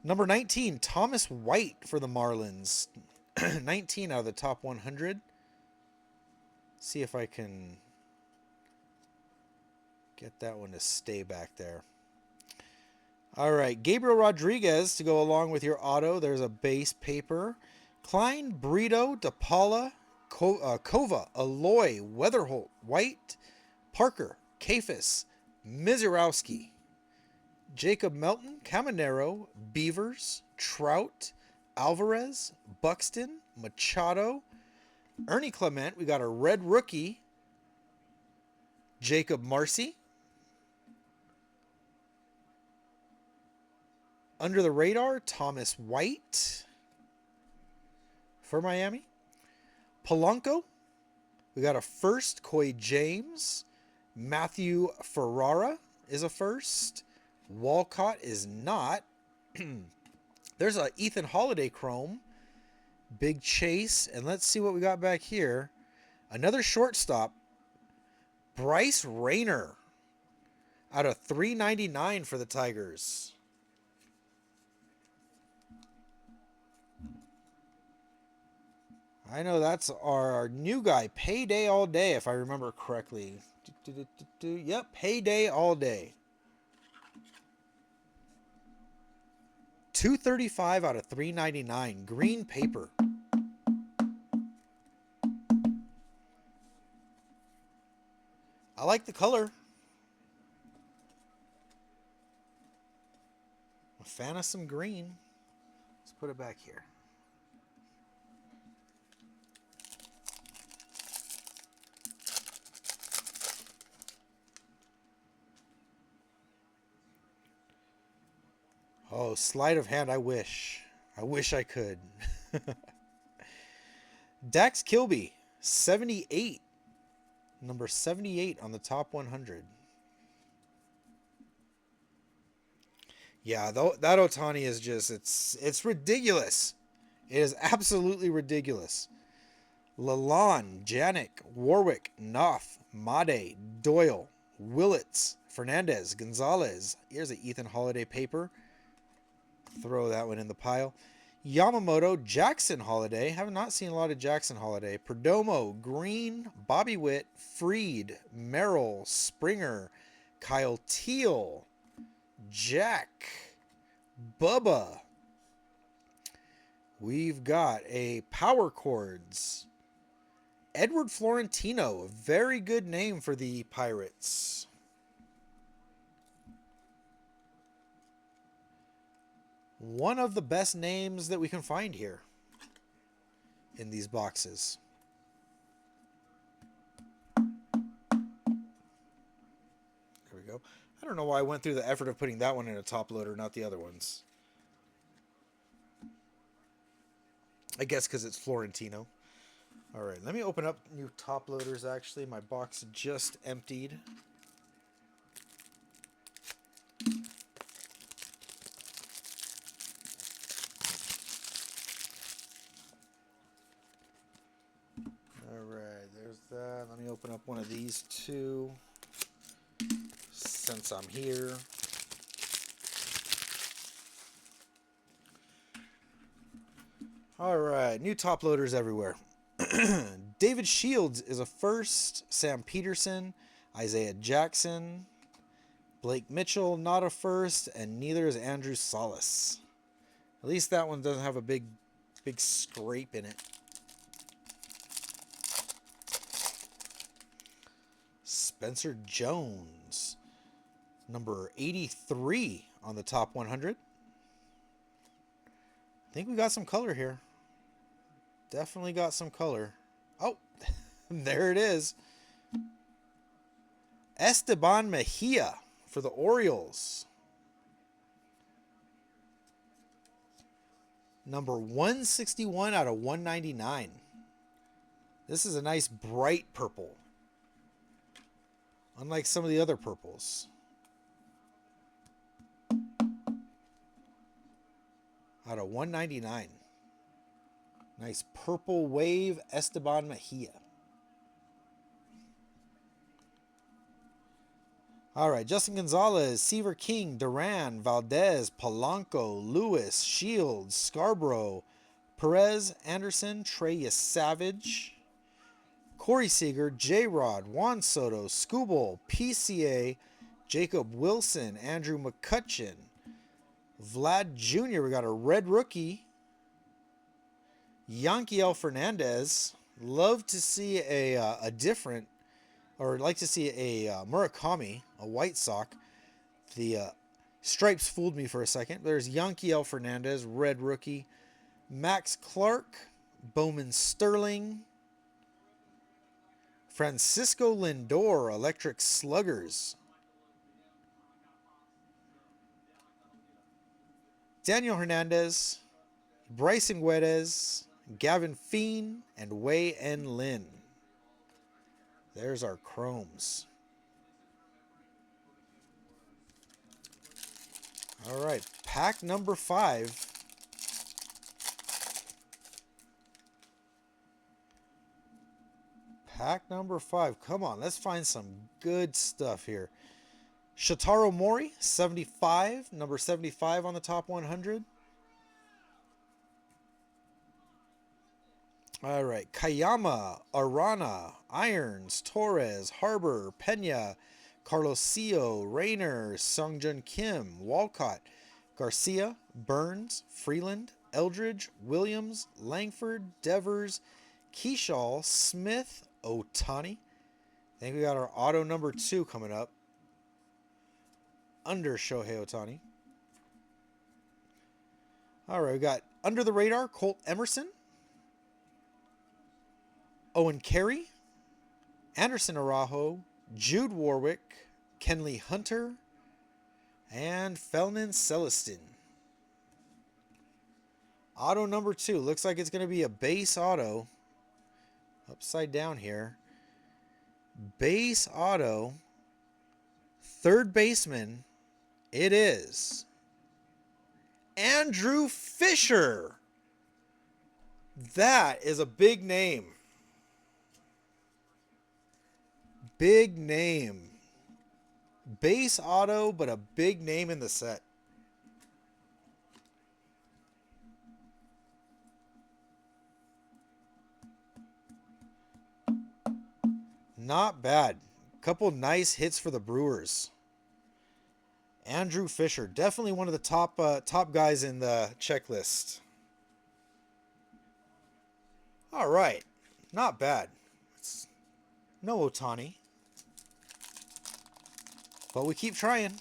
Number 19, Thomas White for the Marlins. 19 out of the top 100. See if I can get that one to stay back there. All right, Gabriel Rodriguez to go along with your auto. There's a base paper. Klein, Brito, DePaula, Kova, Aloy, Weatherholt, White, Parker, Kafis, Mizurowski, Jacob Melton, Caminero, Beavers, Trout, Alvarez, Buxton, Machado, Ernie Clement. We got a red rookie, Jacob Marcy. Under the radar, Thomas White for Miami. Polanco. We got a first, Coy James. Matthew Ferrara is a first. Walcott is not. There's a Ethan Holiday chrome. Big Chase. And let's see what we got back here. Another shortstop. Bryce Rayner. Out of 399 for the Tigers. I know that's our new guy, Payday All Day, if I remember correctly. Yep, Payday All Day. 235 out of 399. Green paper. I like the color. I'm a fan of some green. Let's put it back here. Oh, sleight of hand, I wish. I wish I could. Dax Kilby, 78. Number 78 on the top 100. Yeah, that Otani is just, it's ridiculous. It is absolutely ridiculous. Lalonde, Janik, Warwick, Knopf, Made, Doyle, Willits, Fernandez, Gonzalez. Here's an Ethan Holiday paper. Throw that one in the pile. Yamamoto, Jackson Holiday. Have not seen a lot of Jackson Holiday. Perdomo, Green, Bobby Witt, Freed, Merrill, Springer, Kyle Teal, Jack, Bubba. We've got a Power Chords. Edward Florentino, a very good name for the Pirates. One of the best names that we can find here in these boxes. There we go. I don't know why I went through the effort of putting that one in a top loader, not the other ones. I guess because it's Florentino. All right, let me open up new top loaders. Actually, my box just emptied. All right, there's that. Let me open up one of these too, since I'm here. All right, new top loaders everywhere. David Shields is a first. Sam Peterson, Isaiah Jackson, Blake Mitchell, not a first, and neither is Andrew Solis. At least that one doesn't have a big scrape in it. Spencer Jones, number 83 on the top 100. I think we got some color here. Definitely got some color. Oh, there it is. Esteban Mejia for the Orioles. Number 161 out of 199. This is a nice bright purple. Unlike some of the other purples. Out of 199. Nice purple wave Esteban Mejia. All right, Justin Gonzalez, Seaver King, Duran, Valdez, Polanco, Lewis, Shields, Scarborough, Perez, Anderson, Trey Savage, Corey Seager, J-Rod, Juan Soto, Skubal, PCA, Jacob Wilson, Andrew McCutcheon, Vlad Jr. We got a red rookie. Yanquiel Fernandez. Love to see a different, or like to see a Murakami, a White Sox. The stripes fooled me for a second. There's Yanquiel Fernandez, red rookie. Max Clark, Bowman Sterling, Francisco Lindor, Electric Sluggers. Daniel Hernandez, Bryson Guedes, Gavin Feen, and Wei N. Lin. There's our chromes. All right, pack number 5. Pack number 5. Come on, let's find some good stuff here. Shotaro Mori, 75, number 75 on the top 100. All right, Kayama, Arana, Irons, Torres, Harbor, Pena, Carlosio, Rayner, Sungjun Kim, Walcott, Garcia, Burns, Freeland, Eldridge, Williams, Langford, Devers, Keyshaw, Smith, Otani. I think we got our auto number 2 coming up. Under Shohei Otani. All right, we got under the radar, Colt Emerson, Owen Carey, Anderson Araujo, Jude Warwick, Kenley Hunter, and Felnin Celestin. Auto number 2. Looks like it's going to be a base auto. Upside down here. Base auto. Third baseman. It is Andrew Fisher. That is a big name. Big name. Base auto, but a big name in the set. Not bad. Couple nice hits for the Brewers. Andrew Fisher, definitely one of the top guys in the checklist. All right, not bad. It's no Otani, but we keep trying.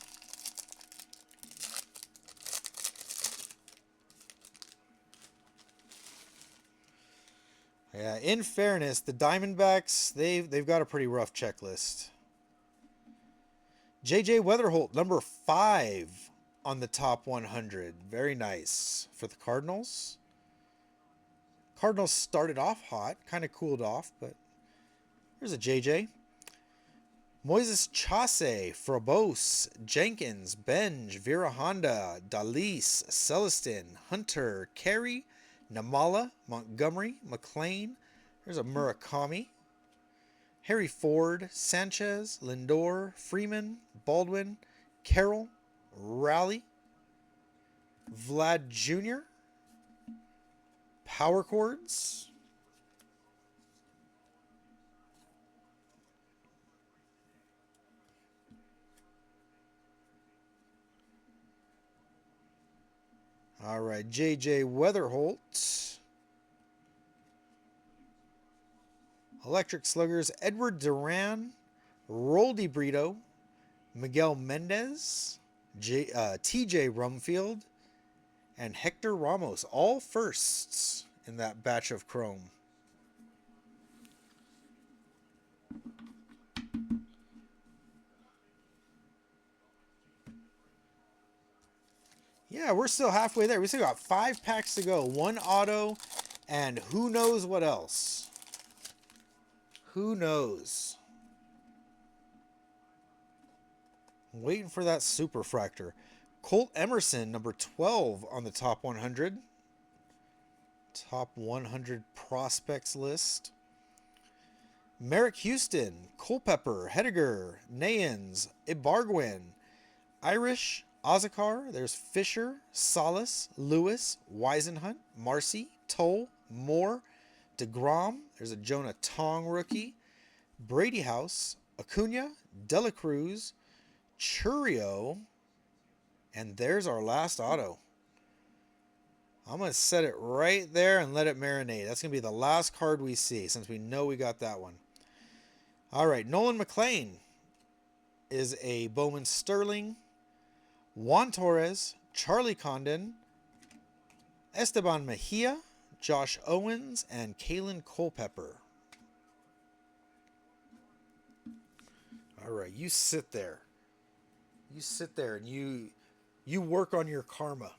Yeah, in fairness, the Diamondbacks, they've got a pretty rough checklist. J.J. Weatherholt, number 5 on the top 100. Very nice. For the Cardinals. Cardinals started off hot, kind of cooled off, but here's a JJ. Moises Chase, Frobos, Jenkins, Benj, Vera Honda, Dalis, Celestin, Hunter, Carey, Namala, Montgomery, McLean. There's a Murakami. Harry Ford, Sanchez, Lindor, Freeman, Baldwin, Carroll, Raleigh, Vlad Jr., Power Chords. All right, JJ Weatherholt. Electric Sluggers, Edward Duran, Roldy Brito, Miguel Mendez, TJ Rumfield, and Hector Ramos. All firsts in that batch of chrome. Yeah, we're still halfway there. We still got 5 packs to go. 1 auto, and who knows what else. Who knows? I'm waiting for that superfractor. Colt Emerson, number 12 on the top 100. Top 100 prospects list. Merrick Houston, Culpepper, Hediger, Nayans, Ibargwin, Irish, Ozakar, there's Fisher, Salas, Lewis, Weisenhunt, Marcy, Toll, Moore, DeGrom, there's a Jonah Tong rookie, Brady House, Acuna, Dela Cruz, Churio, and there's our last auto. I'm going to set it right there and let it marinate. That's going to be the last card we see since we know we got that one. All right, Nolan McLean is a Bowman Sterling, Juan Torres, Charlie Condon, Esteban Mejia, Josh Owens, and Kalen Culpepper. All right, you sit there. You sit there and you work on your karma.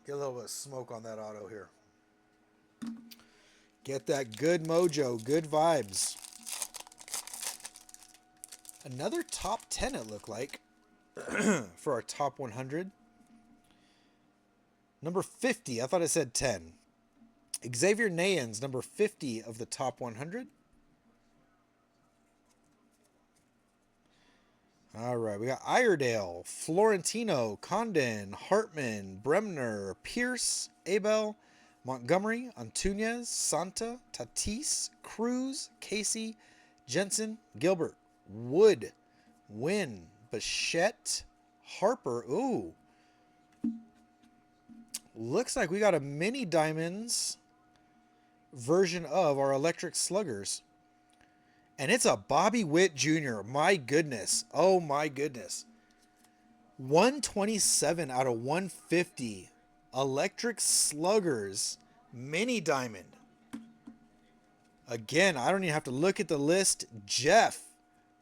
Get a little bit of smoke on that auto here. Get that good mojo, good vibes. Another top 10 it looked like for our top 100. Number 50, I thought it said 10. Xavier Nayans, number 50 of the top 100. All right, we got Iredale, Florentino, Condon, Hartman, Bremner, Pierce, Abel, Montgomery, Antunes, Santa, Tatis, Cruz, Casey, Jensen, Gilbert, Wood, Wynn, Bichette, Harper. Ooh. Looks like we got a mini diamonds version of our electric sluggers. And it's a Bobby Witt Jr. My goodness. Oh my goodness. 127 out of 150. Electric sluggers. Mini diamond. Again, I don't even have to look at the list. Jeff.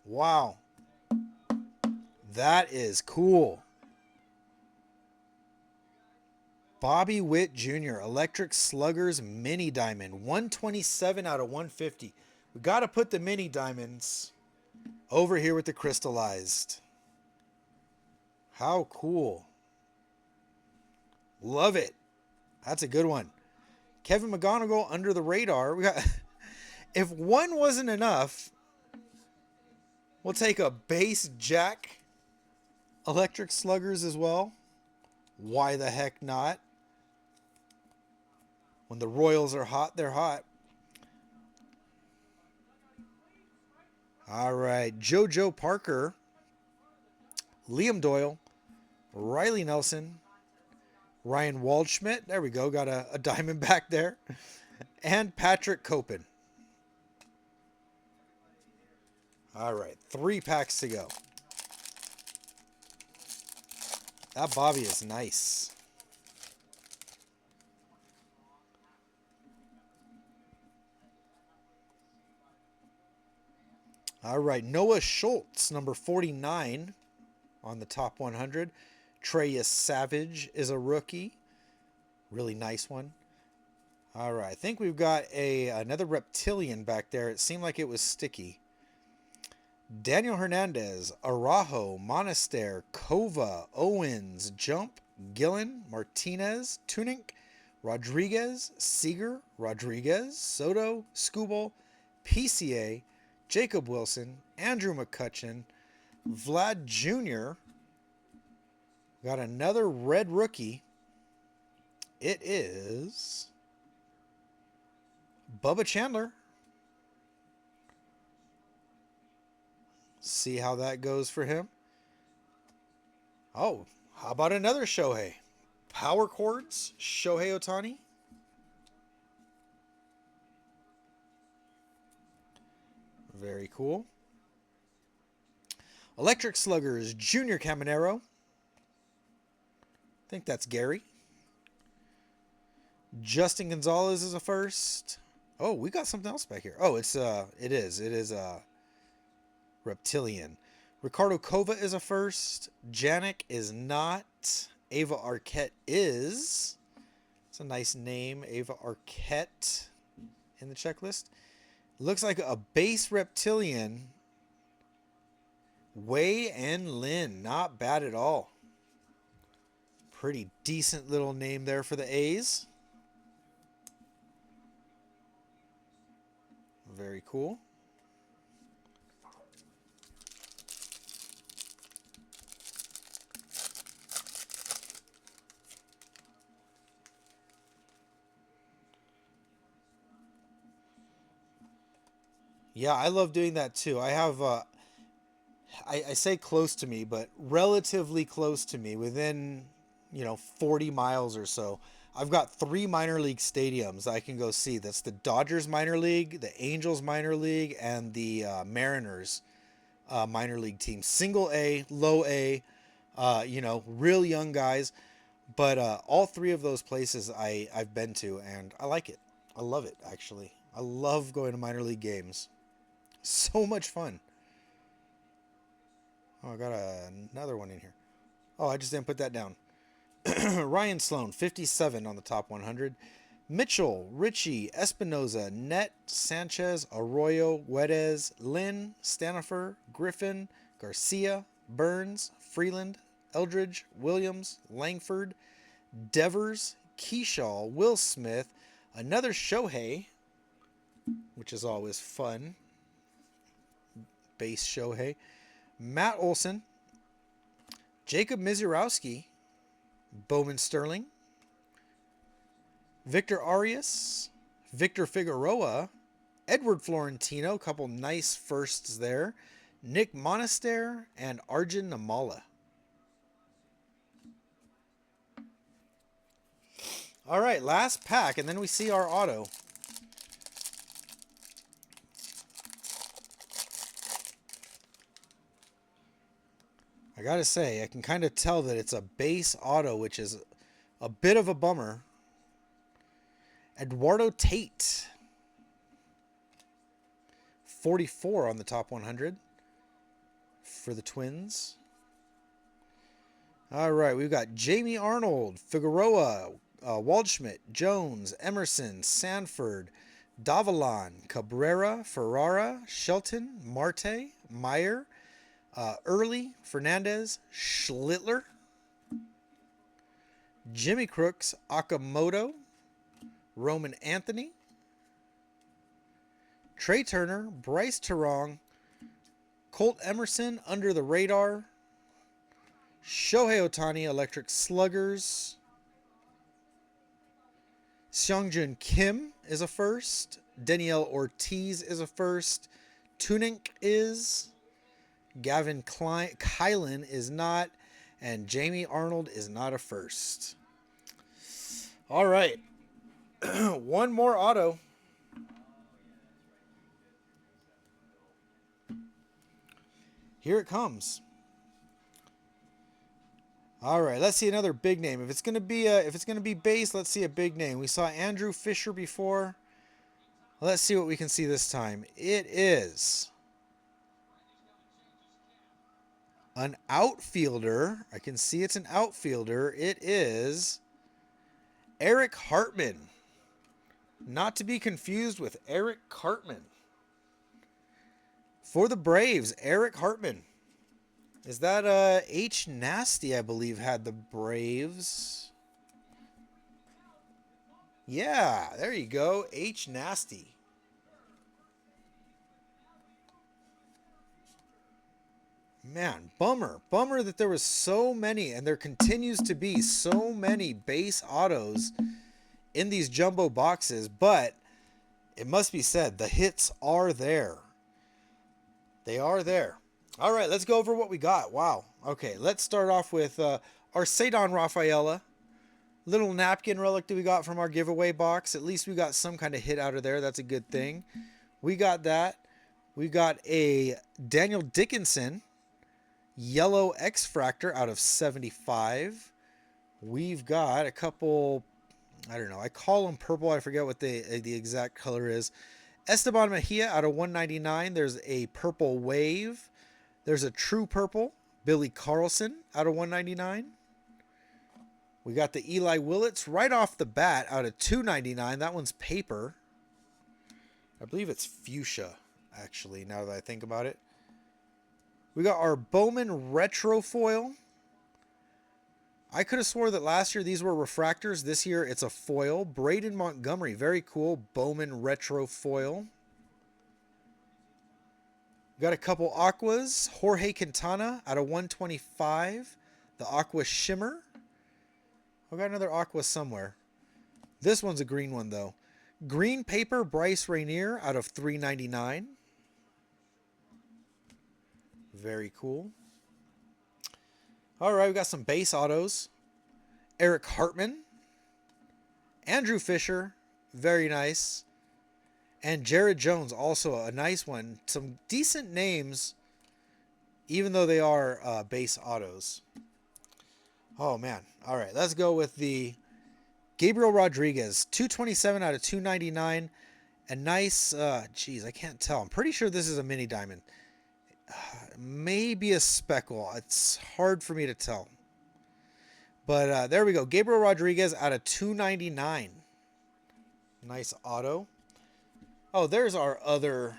Wow. That is cool. Bobby Witt Jr. Electric sluggers mini diamond. 127 out of 150. We got to put the mini diamonds over here with the crystallized. How cool. Love it. That's a good one. Kevin McGonigal under the radar. We got, if one wasn't enough, we'll take a base Jack electric sluggers as well. Why the heck not? When the Royals are hot, they're hot. All right, JoJo Parker, Liam Doyle, Riley Nelson, Ryan Waldschmidt. There we go, got a diamond back there. And Patrick Copen. All right, 3 packs to go. That Bobby is nice. All right, Noah Schultz, number 49 on the top 100. Treyas Savage is a rookie. Really nice one. All right, I think we've got another reptilian back there. It seemed like it was sticky. Daniel Hernandez, Arajo, Monaster, Kova, Owens, Jump, Gillen, Martinez, Tunic, Rodriguez, Seager, Rodriguez, Soto, Skubal, PCA, Jacob Wilson, Andrew McCutcheon, Vlad Jr. Got another red rookie. It is Bubba Chandler. See how that goes for him. Oh, how about another Shohei? Power chords, Shohei Ohtani. Very cool. Electric Sluggers, Junior Caminero. I think that's Gary. Justin Gonzalez is a first. Oh, we got something else back here. Oh, it is Reptilian. Ricardo Kova is a first. Janik is not. Ava Arquette is. It's a nice name, Ava Arquette in the checklist. Looks like a base Reptilian. Wei and Lin, not bad at all. Pretty decent little name there for the A's. Very cool. Yeah, I love doing that too. I have, I say close to me, but relatively close to me, within, 40 miles or so. I've got 3 minor league stadiums I can go see. That's the Dodgers minor league, the Angels minor league, and the Mariners minor league team. Single A, low A, real young guys. But all 3 of those places I've been to, and I like it. I love it, actually. I love going to minor league games. So much fun. Oh, I got another one in here. Oh, I just didn't put that down. Ryan Sloan, 57 on the top 100. Mitchell, Richie, Espinoza, Net, Sanchez, Arroyo, Guedes, Lynn, Stanifer, Griffin, Garcia, Burns, Freeland, Eldridge, Williams, Langford, Devers, Keyshaw, Will Smith, another Shohei, which is always fun. Base Shohei. Matt Olson, Jacob Mizurowski, Bowman Sterling, Victor Arias, Victor Figueroa, Edward Florentino, couple nice firsts there, Nick Monaster, and Arjun Namala. All right, last pack, and then we see our auto. I gotta say, I can kind of tell that it's a base auto, which is a bit of a bummer. Eduardo Tate, 44 on the top 100 for the Twins. All right, we've got Jamie Arnold, Figueroa, Waldschmidt, Jones, Emerson, Sanford, Davalon, Cabrera, Ferrara, Shelton, Marte, Meyer, Early, Fernandez, Schlittler, Jimmy Crooks, Akamoto, Roman Anthony, Trey Turner, Bryce Terong, Colt Emerson, Under the Radar, Shohei Ohtani, Electric Sluggers, Seongjun Kim is a first, Danielle Ortiz is a first, Tunic is, Gavin Kylan is not, and Jamie Arnold is not a first. All right. One more auto. Here it comes. All right, let's see another big name. If it's gonna be base, let's see a big name. We saw Andrew Fisher before. Let's see what we can see this time. It is An outfielder. I can see it's an outfielder. It is Eric Hartman. Not to be confused with Eric Cartman. For the Braves, Eric Hartman. Is that H Nasty, I believe, had the Braves? Yeah, there you go. H Nasty. Man, bummer. Bummer that there was so many, and there continues to be so many base autos in these jumbo boxes, but it must be said, the hits are there. They are there. All right, let's go over what we got. Wow. Okay, let's start off with our Cedon Rafaela. Little napkin relic that we got from our giveaway box. At least we got some kind of hit out of there. That's a good thing. We got that. We got a Daniel Dickinson yellow X-Fractor out of 75. We've got a couple, I don't know, I call them purple. I forget what the exact color is. Esteban Mejia out of 199. There's a purple wave. There's a true purple. Billy Carlson out of 199. We got the Eli Willits right off the bat out of 299. That one's paper. I believe it's fuchsia, actually, now that I think about it. We got our Bowman retro foil. I could have swore that last year these were refractors. This year it's a foil. Braden Montgomery, very cool. Bowman retro foil. We got a couple aquas. Jorge Quintana out of 125. The aqua shimmer. We got another aqua somewhere. This one's a green one though. Green paper Bryce Rainier out of 399. Very cool. All right, we got some base autos. Eric Hartman. Andrew Fisher. Very nice. And Jared Jones, also a nice one. Some decent names, even though they are base autos. Oh, man. All right, let's go with the Gabriel Rodriguez. 227 out of 299. A nice, geez, I can't tell. I'm pretty sure this is a mini diamond. Maybe a speckle. It's hard for me to tell. But there we go. Gabriel Rodriguez out of 299. Nice auto. Oh, there's our other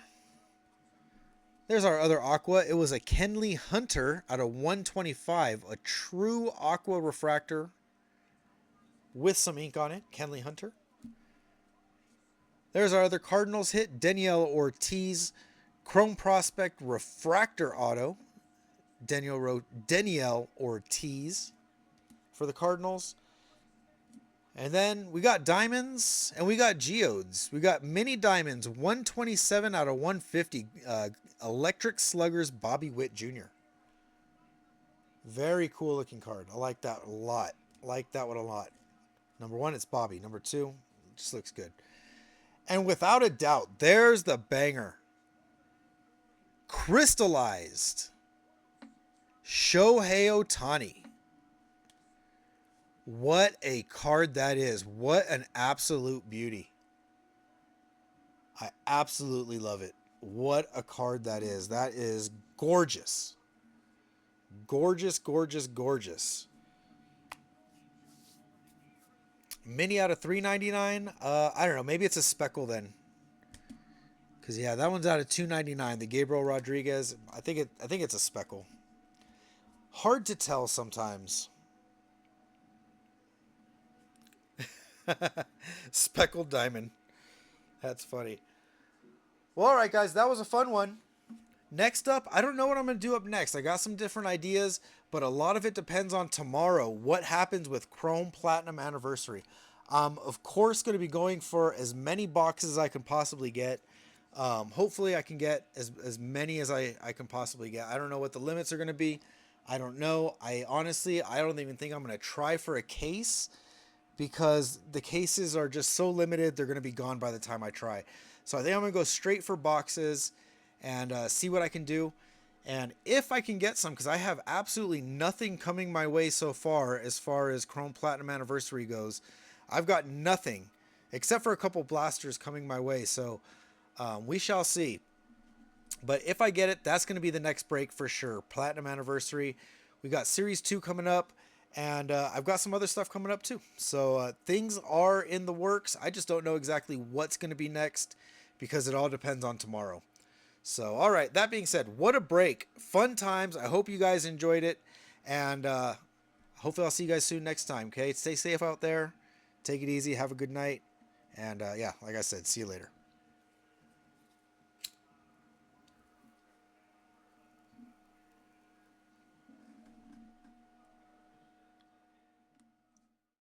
aqua. It was a Kenley Hunter out of 125. A true aqua refractor with some ink on it. Kenley Hunter. There's our other Cardinals hit. Danielle Ortiz. Chrome Prospect Refractor Auto. Danielle Ortiz for the Cardinals. And then we got diamonds and we got geodes. We got mini diamonds, 127 out of 150. Electric Sluggers Bobby Witt Jr. Very cool looking card. I like that a lot. Like that one a lot. Number one, it's Bobby. Number two, it just looks good. And without a doubt, there's the banger. Crystallized Shohei Ohtani. What a card that is. What an absolute beauty. I absolutely love it. What a card that is. That is gorgeous. Gorgeous, gorgeous, gorgeous. Mini out of 399. I don't know. Maybe it's a speckle then. Because yeah, that one's out of 299. The Gabriel Rodriguez. I think it's a speckle. Hard to tell sometimes. Speckled diamond. That's funny. Well, all right, guys, that was a fun one. Next up, I don't know what I'm going to do up next. I got some different ideas, but a lot of it depends on tomorrow. What happens with Chrome Platinum Anniversary? Of course, going to be going for as many boxes as I can possibly get. Hopefully, I can get as many as I can possibly get. I don't know what the limits are going to be. I don't know. I don't even think I'm going to try for a case, because the cases are just so limited. They're going to be gone by the time I try. So I think I'm going to go straight for boxes and see what I can do. And if I can get some, because I have absolutely nothing coming my way so far as Chrome Platinum Anniversary goes. I've got nothing except for a couple blasters coming my way. So we shall see. But if I get it, that's going to be the next break for sure. Platinum anniversary. We got Series 2 coming up, and I've got some other stuff coming up too. So things are in the works. I just don't know exactly what's going to be next because it all depends on tomorrow. So, all right, that being said, what a break. Fun times. I hope you guys enjoyed it. And hopefully, I'll see you guys soon next time. Okay, stay safe out there. Take it easy. Have a good night. And yeah, like I said, see you later.